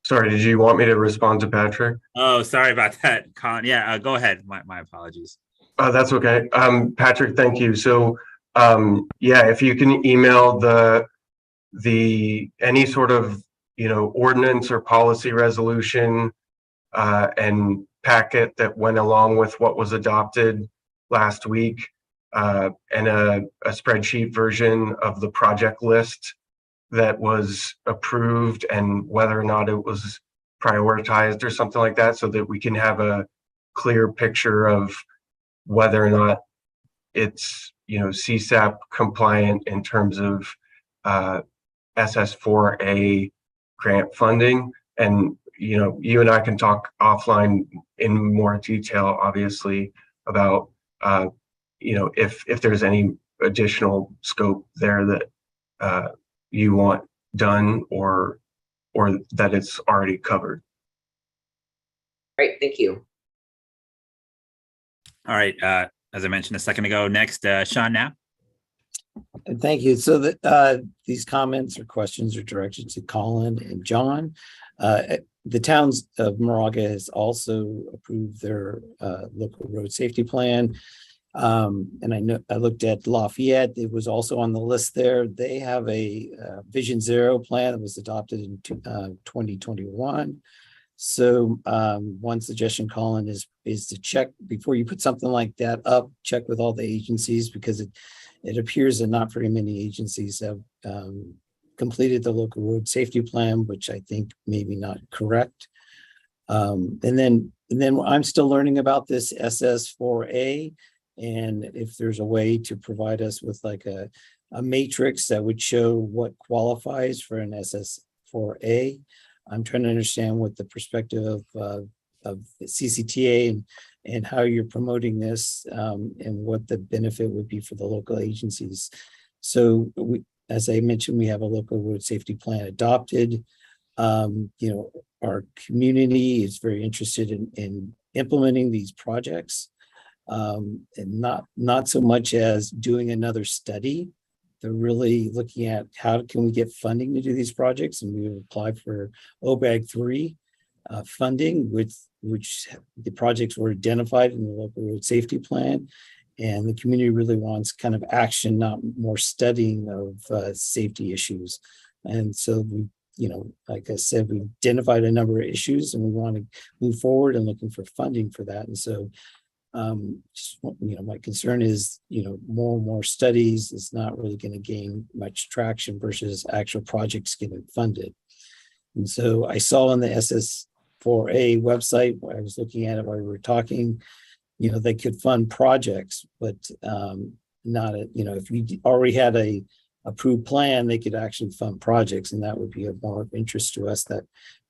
Sorry, did you want me to respond to Patrick? Oh, sorry about that, Colin. Yeah, go ahead. My apologies. That's okay. Patrick, thank you. So yeah, if you can email any sort of ordinance or policy resolution and packet that went along with what was adopted last week, and a spreadsheet version of the project list that was approved and whether or not it was prioritized or something like that, so that we can have a clear picture of whether or not it's CSAP compliant in terms of SS4A grant funding. And you and I can talk offline in more detail, obviously, about if there's any additional scope there that you want done or that it's already covered. Great, thank you. All right. As I mentioned a second ago, next, Sean Knapp. And thank you. So that these comments or questions are directed to Colin and John. The towns of Moraga has also approved their local road safety plan. And I know I looked at Lafayette, it was also on the list there. They have a Vision Zero plan that was adopted in 2021. So one suggestion, Colin, is to check before you put something like that up, check with all the agencies, because it appears that not very many agencies have completed the local road safety plan, which I think maybe not correct. And then I'm still learning about this SS4A, and if there's a way to provide us with like a matrix that would show what qualifies for an SS4A. I'm trying to understand what the perspective of the CCTA and how you're promoting this, and what the benefit would be for the local agencies. So as I mentioned, we have a local road safety plan adopted. Our community is very interested in implementing these projects, and not so much as doing another study. They're really looking at how can we get funding to do these projects, and we applied for OBAG 3 funding, which the projects were identified in the local road safety plan, and the community really wants kind of action, not more studying of safety issues. And so we, like I said, we identified a number of issues, and we want to move forward and looking for funding for that. And so my concern is, more and more studies is not really going to gain much traction versus actual projects getting funded. And so I saw on the SS4A website, I was looking at it while we were talking, they could fund projects, but not, if you already had a approved plan, they could actually fund projects, and that would be of more interest to us, that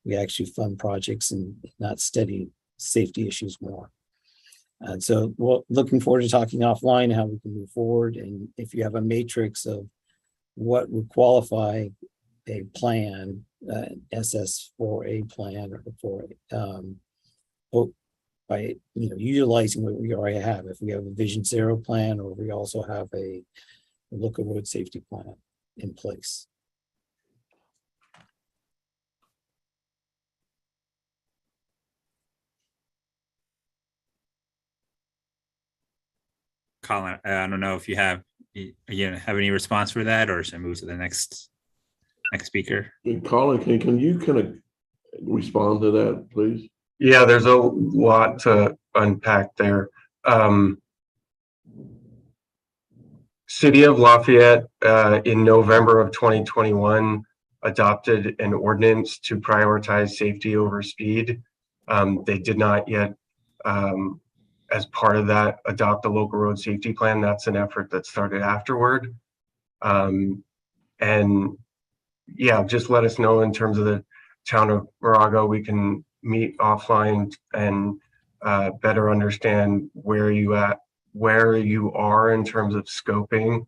we actually fund projects and not study safety issues more. And so looking forward to talking offline how we can move forward. And if you have a matrix of what would qualify a plan, SS4A plan, or by utilizing what we already have. If we have a Vision Zero plan, or we also have a local road safety plan in place. Colin, I don't know if you have any response for that, or should I move to the next speaker? Colin, can you kind of respond to that, please? Yeah, there's a lot to unpack there. City of Lafayette in November of 2021 adopted an ordinance to prioritize safety over speed. They did not yet, as part of that, adopt a local road safety plan. That's an effort that started afterward. And yeah, just let us know in terms of the town of Moraga. We can meet offline and better understand where you are in terms of scoping,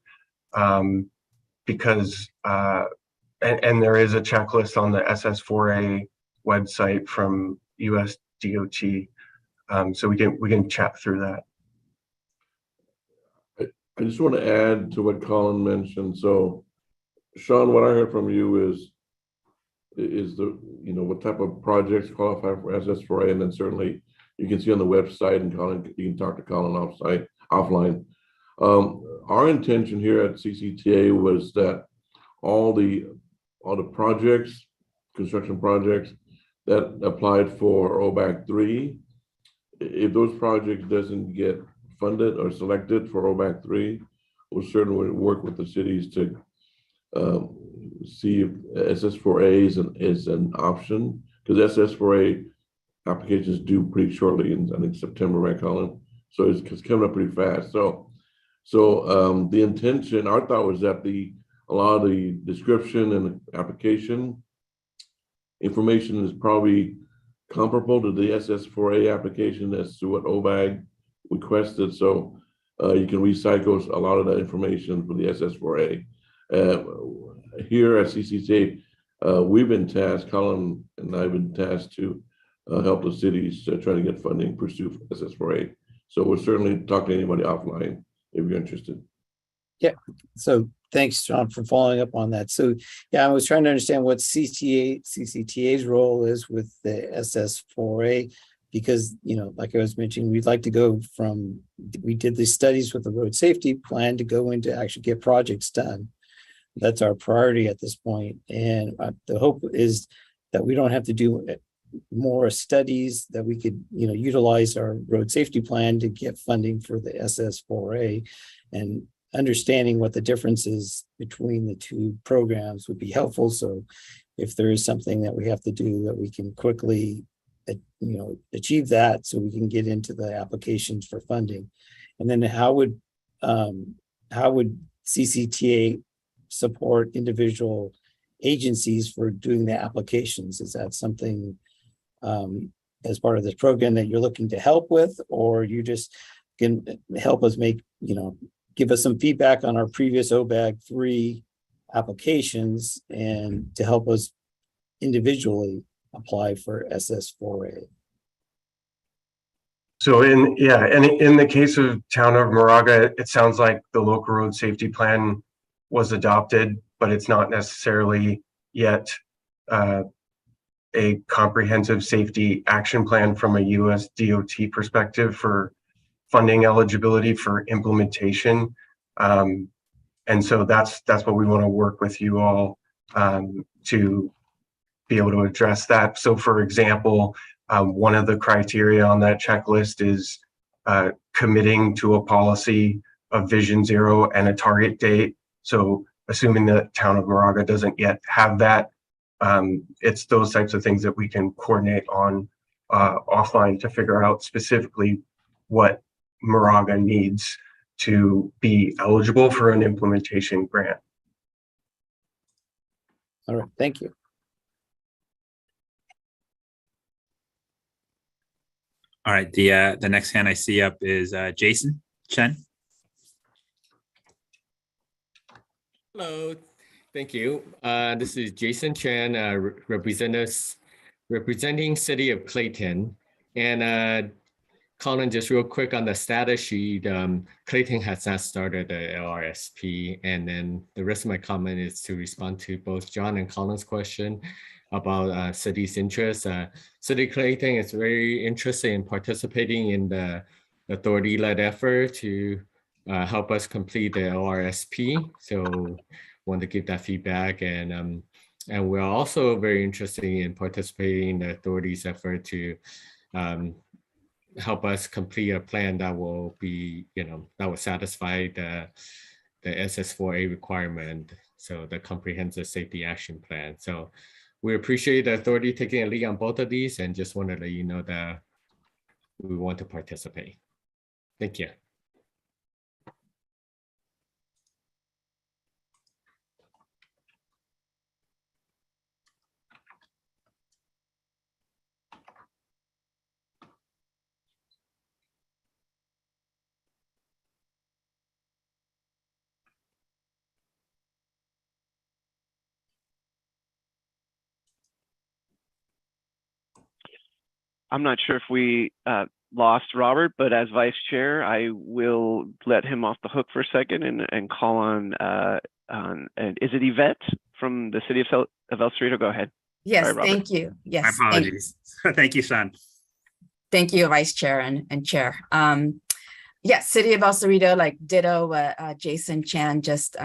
because and there is a checklist on the SS4A website from US DOT, so we can chat through that. I just want to add to what Colin mentioned. So Sean, what I heard from you is the what type of projects qualify for SS4A, and then certainly you can see on the website, and Colin, you can talk to Colin offline. Our intention here at CCTA was that all the projects, construction projects that applied for OBAG 3, if those projects doesn't get funded or selected for OBAG 3, we'll certainly work with the cities to see if SS4A is an option, because SS4A applications due pretty shortly in, I think, September, right, Colin? So it's coming up pretty fast. So the intention, our thought was that a lot of the description and application information is probably comparable to the SS4A application as to what OBAG requested. So you can recycle a lot of that information for the SS4A. Here at CCTA, we've been tasked, Colin and I have been tasked to help the cities try to get funding, pursue SS4A. So we'll certainly talk to anybody offline if you're interested. Yeah, so thanks, John, for following up on that. So yeah, I was trying to understand what CCTA's role is with the SS4A, because, like I was mentioning, we'd like to go from, we did the studies with the road safety plan to go into actually get projects done. That's our priority at this point. And the hope is that we don't have to do more studies, that we could, utilize our road safety plan to get funding for the SS4A, and understanding what the difference is between the two programs would be helpful. So if there is something that we have to do, that we can quickly, achieve that, so we can get into the applications for funding. And then how would CCTA support individual agencies for doing the applications? Is that something as part of this program that you're looking to help with, or you just can help us make, give us some feedback on our previous OBAG 3 applications and to help us individually apply for SS4A? So in the case of Town of Moraga, it sounds like the local road safety plan was adopted, but it's not necessarily yet a comprehensive safety action plan from a US DOT perspective for funding eligibility for implementation. And so that's what we want to work with you all to be able to address that. So for example, one of the criteria on that checklist is committing to a policy of Vision Zero and a target date. So assuming that Town of Moraga doesn't yet have that, it's those types of things that we can coordinate on offline to figure out specifically what Moraga needs to be eligible for an implementation grant. All right, thank you. All right, the next hand I see up is Jason Chen. Hello, thank you. This is Jason Chen, representing City of Clayton. And Colin, just real quick on the status sheet, Clayton has not started the LRSP. And then the rest of my comment is to respond to both John and Colin's question about city's interest. City Clayton is very interested in participating in the authority-led effort to help us complete the LRSP. So want to give that feedback, and we're also very interested in participating in the authority's effort to help us complete a plan that will be, that will satisfy the SS4A requirement. So the comprehensive safety action plan. So we appreciate the authority taking a lead on both of these, and just want to let you know that we want to participate. Thank you. I'm not sure if we lost Robert, but as vice chair, I will let him off the hook for a second and call on, is it Yvette from the city of El Cerrito? Go ahead. Yes, Sorry, thank you. Yes. My apologies. Thank you, Sean. Thank you, Vice Chair and Chair. Yes, City of El Cerrito, like ditto what Jason Chan just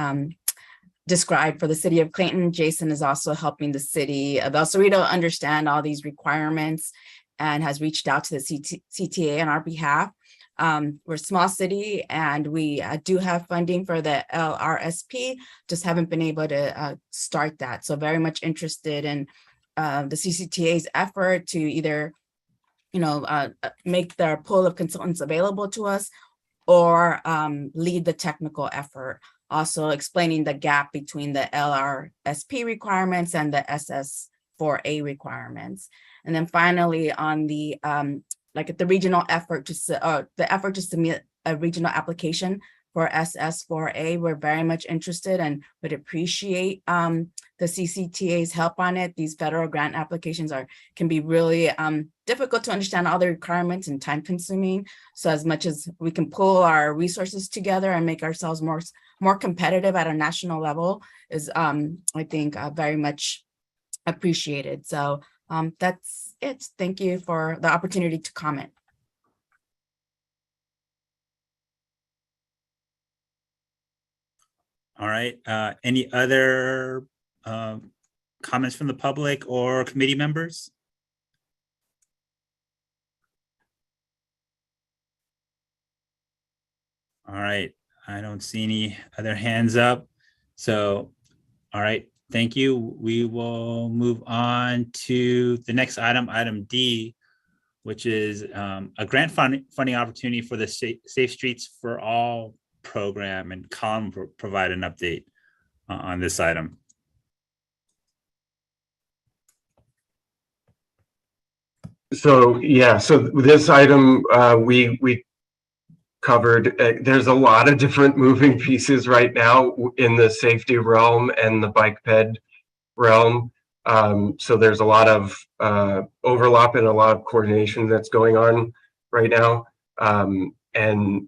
described for the City of Clayton. Jason is also helping the City of El Cerrito understand all these requirements and has reached out to the CTA on our behalf. We're a small city and we do have funding for the LRSP, just haven't been able to start that. So very much interested in the CCTA's effort to either, make their pool of consultants available to us or lead the technical effort. Also explaining the gap between the LRSP requirements and the SS4A requirements. And then finally on the the regional effort to submit a regional application for SS4A, we're very much interested and would appreciate the CCTA's help on it. These federal grant applications can be really difficult to understand all the requirements and time consuming. So as much as we can pull our resources together and make ourselves more competitive at a national level is, I think, very much appreciated. So that's it. Thank you for the opportunity to comment. All right. Any other comments from the public or committee members? All right. I don't see any other hands up. So, all right. Thank you. We will move on to the next item, item D, which is a grant funding opportunity for the Safe Streets for All program, and Colin will provide an update on this item. So yeah, so this item we covered. There's a lot of different moving pieces right now in the safety realm and the bike ped realm. So there's a lot of overlap and a lot of coordination that's going on right now. And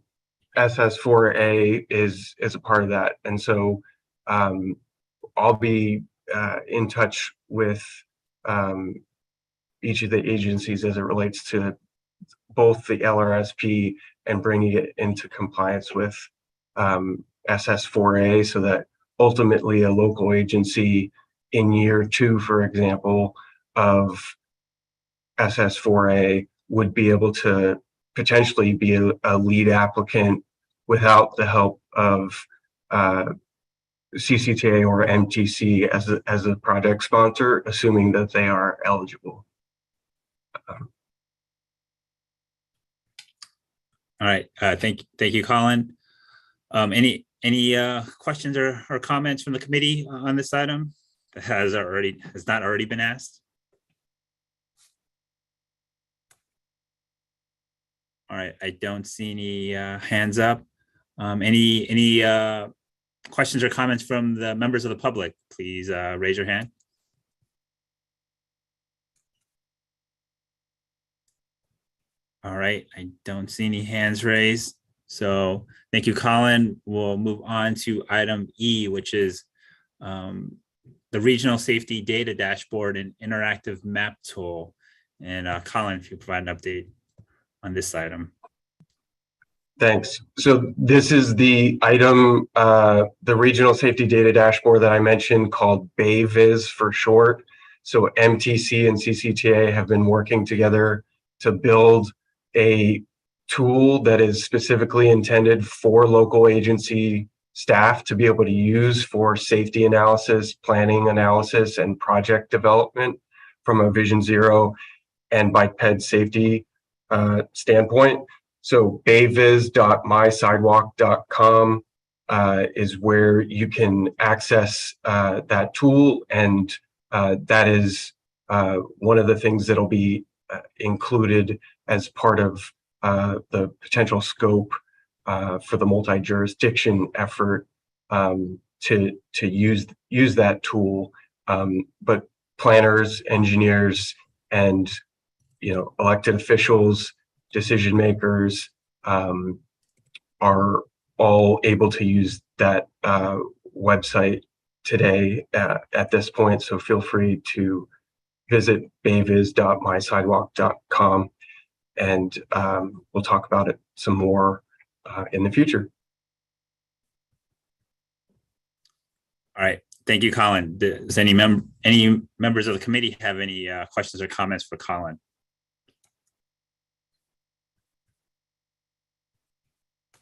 SS4A is a part of that. And so I'll be in touch with each of the agencies as it relates to both the LRSP and bringing it into compliance with SS4A, so that ultimately a local agency in year 2, for example, of SS4A would be able to potentially be a lead applicant without the help of CCTA or MTC as a project sponsor, assuming that they are eligible. All right. Thank you, Colin. Any questions or comments from the committee on this item that has not already been asked? All right. I don't see any hands up. Any questions or comments from the members of the public? Please raise your hand. All right, I don't see any hands raised. So thank you, Colin. We'll move on to item E, which is the Regional Safety Data Dashboard and Interactive Map Tool. And Colin, if you provide an update on this item. Thanks. So this is the item, the Regional Safety Data Dashboard that I mentioned, called BayViz for short. So MTC and CCTA have been working together to build a tool that is specifically intended for local agency staff to be able to use for safety analysis, planning analysis, and project development from a Vision Zero and bike ped safety standpoint. So bayviz.mysidewalk.com is where you can access that tool, and that is one of the things that'll be included as part of the potential scope for the multi-jurisdiction effort to use that tool. But planners, engineers, and elected officials, decision makers are all able to use that website today at this point. So feel free to visit bayviz.mysidewalk.com, and we'll talk about it some more in the future. All right. Thank you, Colin. Does any members of the committee have any questions or comments for Colin?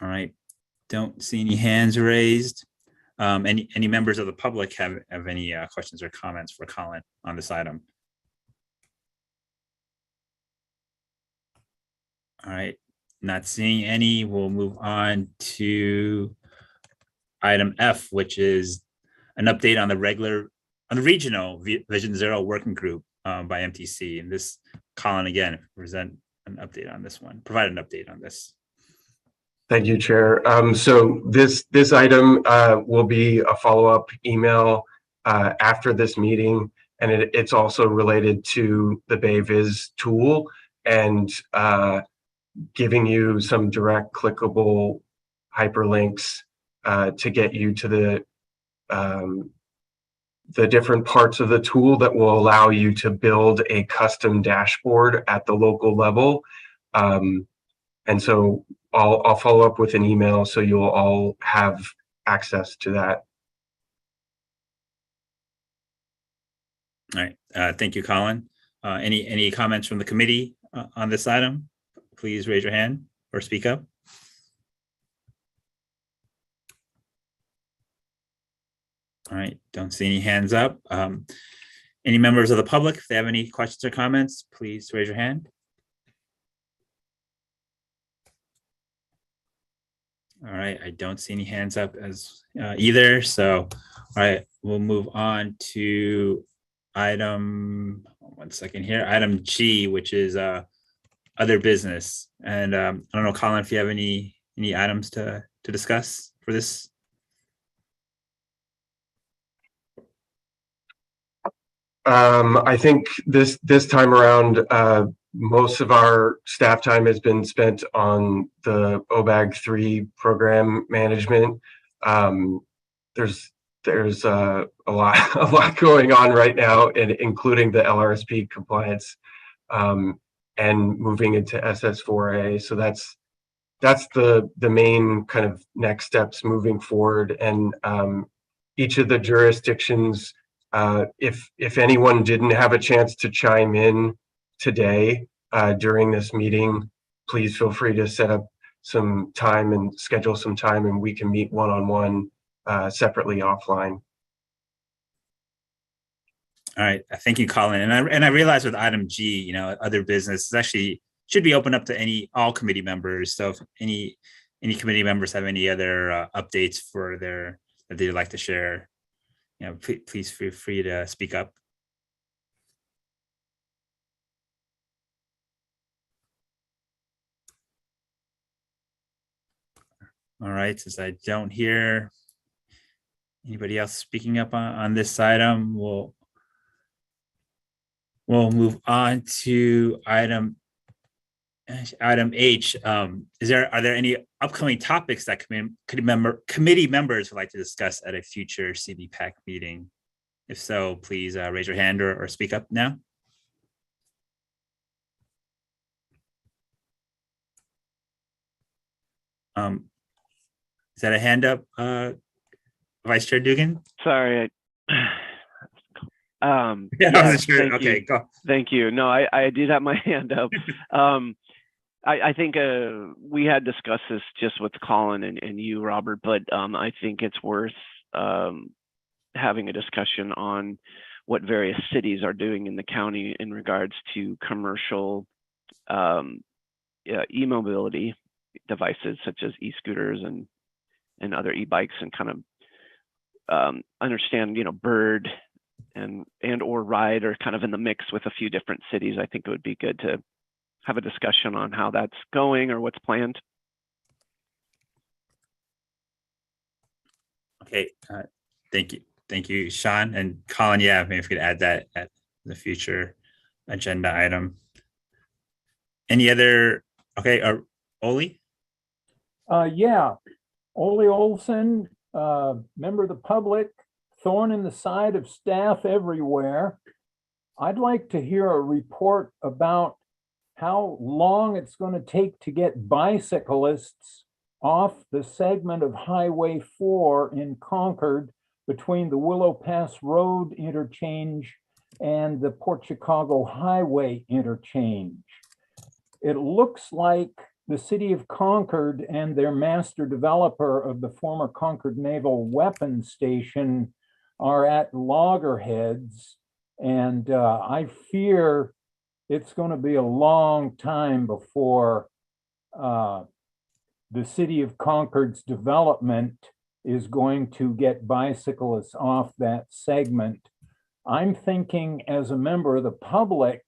All right. Don't see any hands raised. Any members of the public have any questions or comments for Colin on this item? All right, not seeing any. We'll move on to item F, which is an update on the regional Vision Zero working group by MTC. And this, Colin, again, present an update on this one. Provide an update on this. Thank you, Chair. So this item will be a follow-up email after this meeting, and it's also related to the BayViz tool and giving you some direct clickable hyperlinks to get you to the different parts of the tool that will allow you to build a custom dashboard at the local level. And so I'll follow up with an email so you'll all have access to that. All right. Thank you, Colin. Any comments from the committee on this item? Please raise your hand or speak up. All right, don't see any hands up. Any members of the public, if they have any questions or comments, please raise your hand. All right, I don't see any hands up as either. So, all right, we'll move on to item, one second here, item G, which is other business. And I don't know, Colin, if you have any items to discuss for this. I think this time around, most of our staff time has been spent on the OBAG 3 program management. There's a lot going on right now, and including the LRSP compliance and moving into SS4A. So that's the main kind of next steps moving forward. And each of the jurisdictions, if anyone didn't have a chance to chime in today during this meeting, please feel free to set up some time and schedule some time, and we can meet one-on-one separately offline. All right, thank you, Colin. And I realize with item G, you know, other business actually should be open up to all committee members. So if any committee members have any other updates for that they'd like to share, you know, please feel free to speak up. All right, since I don't hear anybody else speaking up on this item, we'll move on to item H. Are there any upcoming topics that committee members would like to discuss at a future CBPAC meeting? If so, please raise your hand or speak up now. Is that a hand up, Vice Chair Dugan? Sorry. I wasn't sure. Okay, go. Thank you. No, I did have my hand up. I think we had discussed this just with Colin and you, Robert, but I think it's worth having a discussion on what various cities are doing in the county in regards to commercial e-mobility devices such as e-scooters and other e-bikes, and kind of understand, you know, Bird and or Ride are kind of in the mix with a few different cities. I think it would be good to have a discussion on how that's going or what's planned. Okay, thank you, Sean and Colin. Yeah, maybe if we could add that at the future agenda item. Any other? Okay, Oli? Yeah, Ole Olson, member of the public, thorn in the side of staff everywhere. I'd like to hear a report about how long it's going to take to get bicyclists off the segment of Highway 4 in Concord between the Willow Pass Road interchange and the Port Chicago Highway interchange. It looks like the city of Concord and their master developer of the former Concord Naval Weapons Station are at loggerheads, and I fear it's going to be a long time before the city of Concord's development is going to get bicyclists off that segment. I'm thinking as a member of the public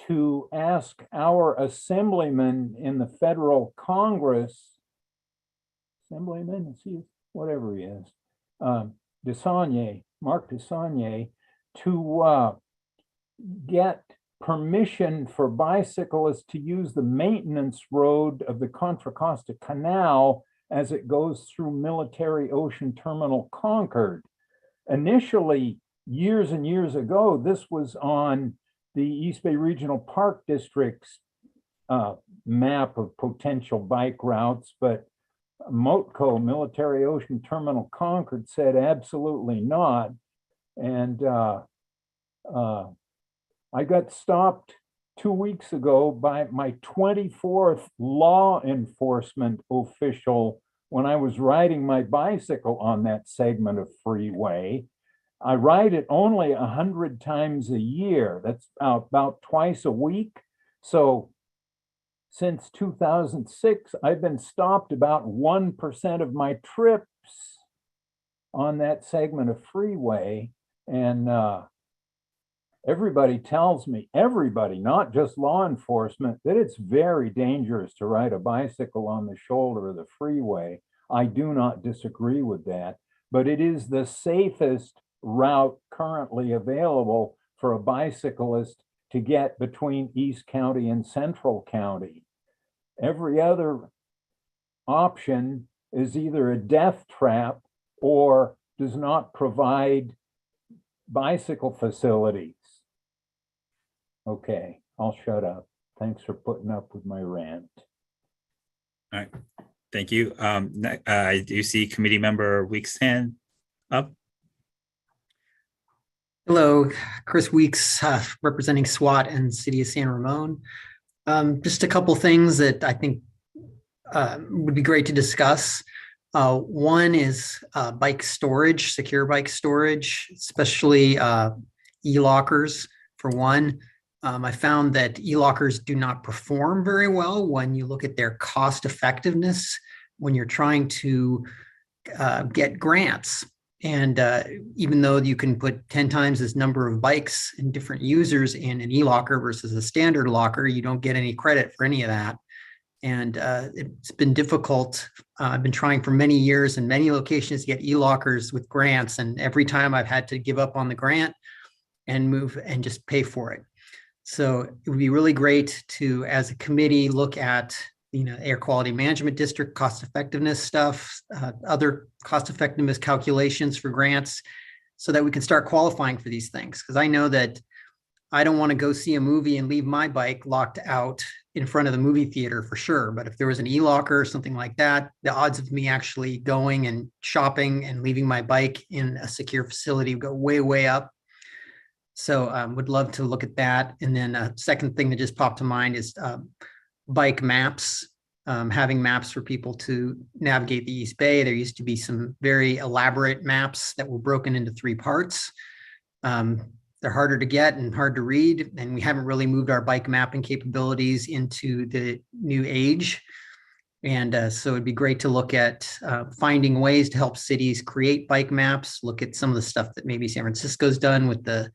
to ask our assemblyman in the federal Congress, assemblyman, is he, whatever he is, Mark Desagne, to get permission for bicyclists to use the maintenance road of the Contra Costa Canal as it goes through Military Ocean Terminal Concord. Initially, years and years ago, this was on the East Bay Regional Park District's map of potential bike routes, but MOTCO, Military Ocean Terminal Concord, said absolutely not. And I got stopped 2 weeks ago by my 24th law enforcement official when I was riding my bicycle on that segment of freeway. I ride it only 100 times a year. That's about twice a week. So since 2006, I've been stopped about 1% of my trips on that segment of freeway. And everybody tells me, everybody, not just law enforcement, that it's very dangerous to ride a bicycle on the shoulder of the freeway. I do not disagree with that, but it is the safest route currently available for a bicyclist to get between East County and Central County. Every other option is either a death trap or does not provide bicycle facilities. Okay, I'll shut up. Thanks for putting up with my rant. All right, thank you. I do see committee member Weeks' hand up. Hello, Chris Weeks, representing SWAT and City of San Ramon. Just a couple things that I think would be great to discuss. One is bike storage, secure bike storage, especially e-lockers for one. I found that e-lockers do not perform very well when you look at their cost effectiveness when you're trying to get grants. And even though you can put 10 times this number of bikes and different users in an e-locker versus a standard locker, you don't get any credit for any of that. And it's been difficult. I've been trying for many years in many locations to get e-lockers with grants. And every time I've had to give up on the grant and move and just pay for it. So it would be really great to, as a committee, look at air quality management district cost effectiveness stuff, other cost effectiveness calculations for grants, so that we can start qualifying for these things. Because I know that I don't want to go see a movie and leave my bike locked out in front of the movie theater for sure. But if there was an e-locker or something like that, the odds of me actually going and shopping and leaving my bike in a secure facility would go way, way up. So would love to look at that. And then a second thing that just popped to mind is bike maps, having maps for people to navigate the East Bay. There used to be some very elaborate maps that were broken into 3 parts. They're harder to get and hard to read, and we haven't really moved our bike mapping capabilities into the new age. And so it'd be great to look at finding ways to help cities create bike maps, look at some of the stuff that maybe San Francisco's done with the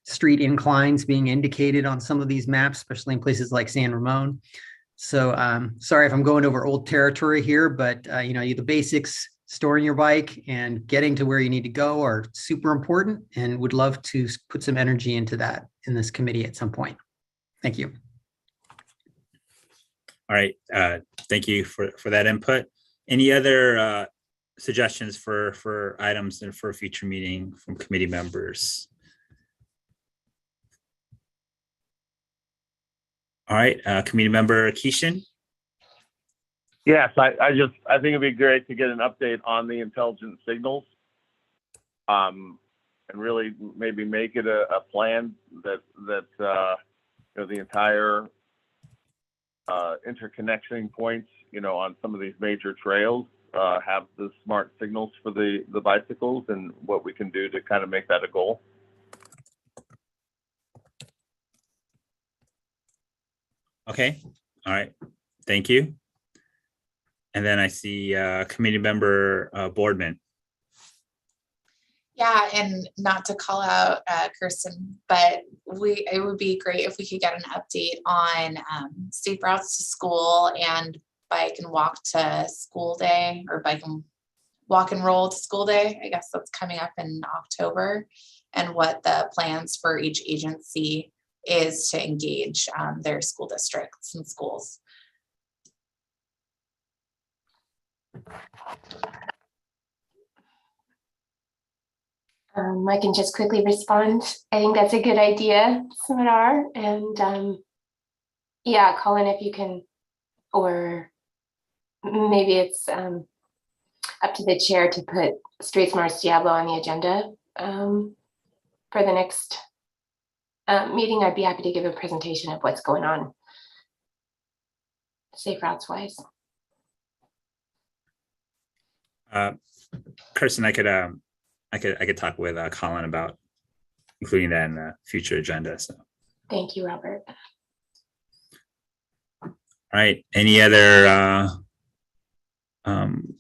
street inclines being indicated on some of these maps, especially in places like San Ramon. So sorry if I'm going over old territory here, but the basics, storing your bike and getting to where you need to go are super important, and would love to put some energy into that in this committee at some point. Thank you. All right, thank you for that input. Any other suggestions for items and for a future meeting from committee members? All right, committee member Keeshan. Yes, I think it'd be great to get an update on the intelligent signals, and really maybe make it a plan that the entire interconnection points, on some of these major trails have the smart signals for the bicycles, and what we can do to kind of make that a goal. Okay, all right, thank you. And then I see committee member Boardman. Yeah, and not to call out Kirsten, but it would be great if we could get an update on safe routes to school and bike and walk to school day, or bike and walk and roll to school day. I guess that's coming up in October, and what the plans for each agency is to engage their school districts and schools. I can just quickly respond. I think that's a good idea, Seminar. And yeah, Colin, if you can, or maybe it's up to the chair to put Street Smarts Diablo on the agenda for the next meeting. I'd be happy to give a presentation of what's going on safe routes wise. Kirsten, I could talk with Colin about including that in the future agenda. So, thank you, Robert. all right. Any other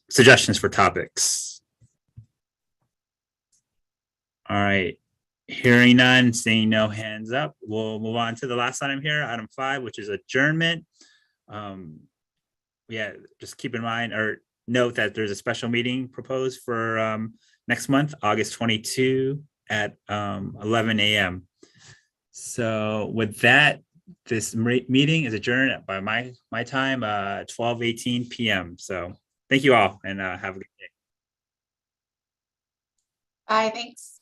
suggestions for topics? All right. Hearing none, seeing no hands up, we'll move on to the last item here, item 5, which is adjournment. Yeah, just keep in mind or note that there's a special meeting proposed for next month, August 22 at 11 a.m. So with that, this meeting is adjourned by my time, 12:18 p.m. So thank you all and have a good day. Bye, thanks.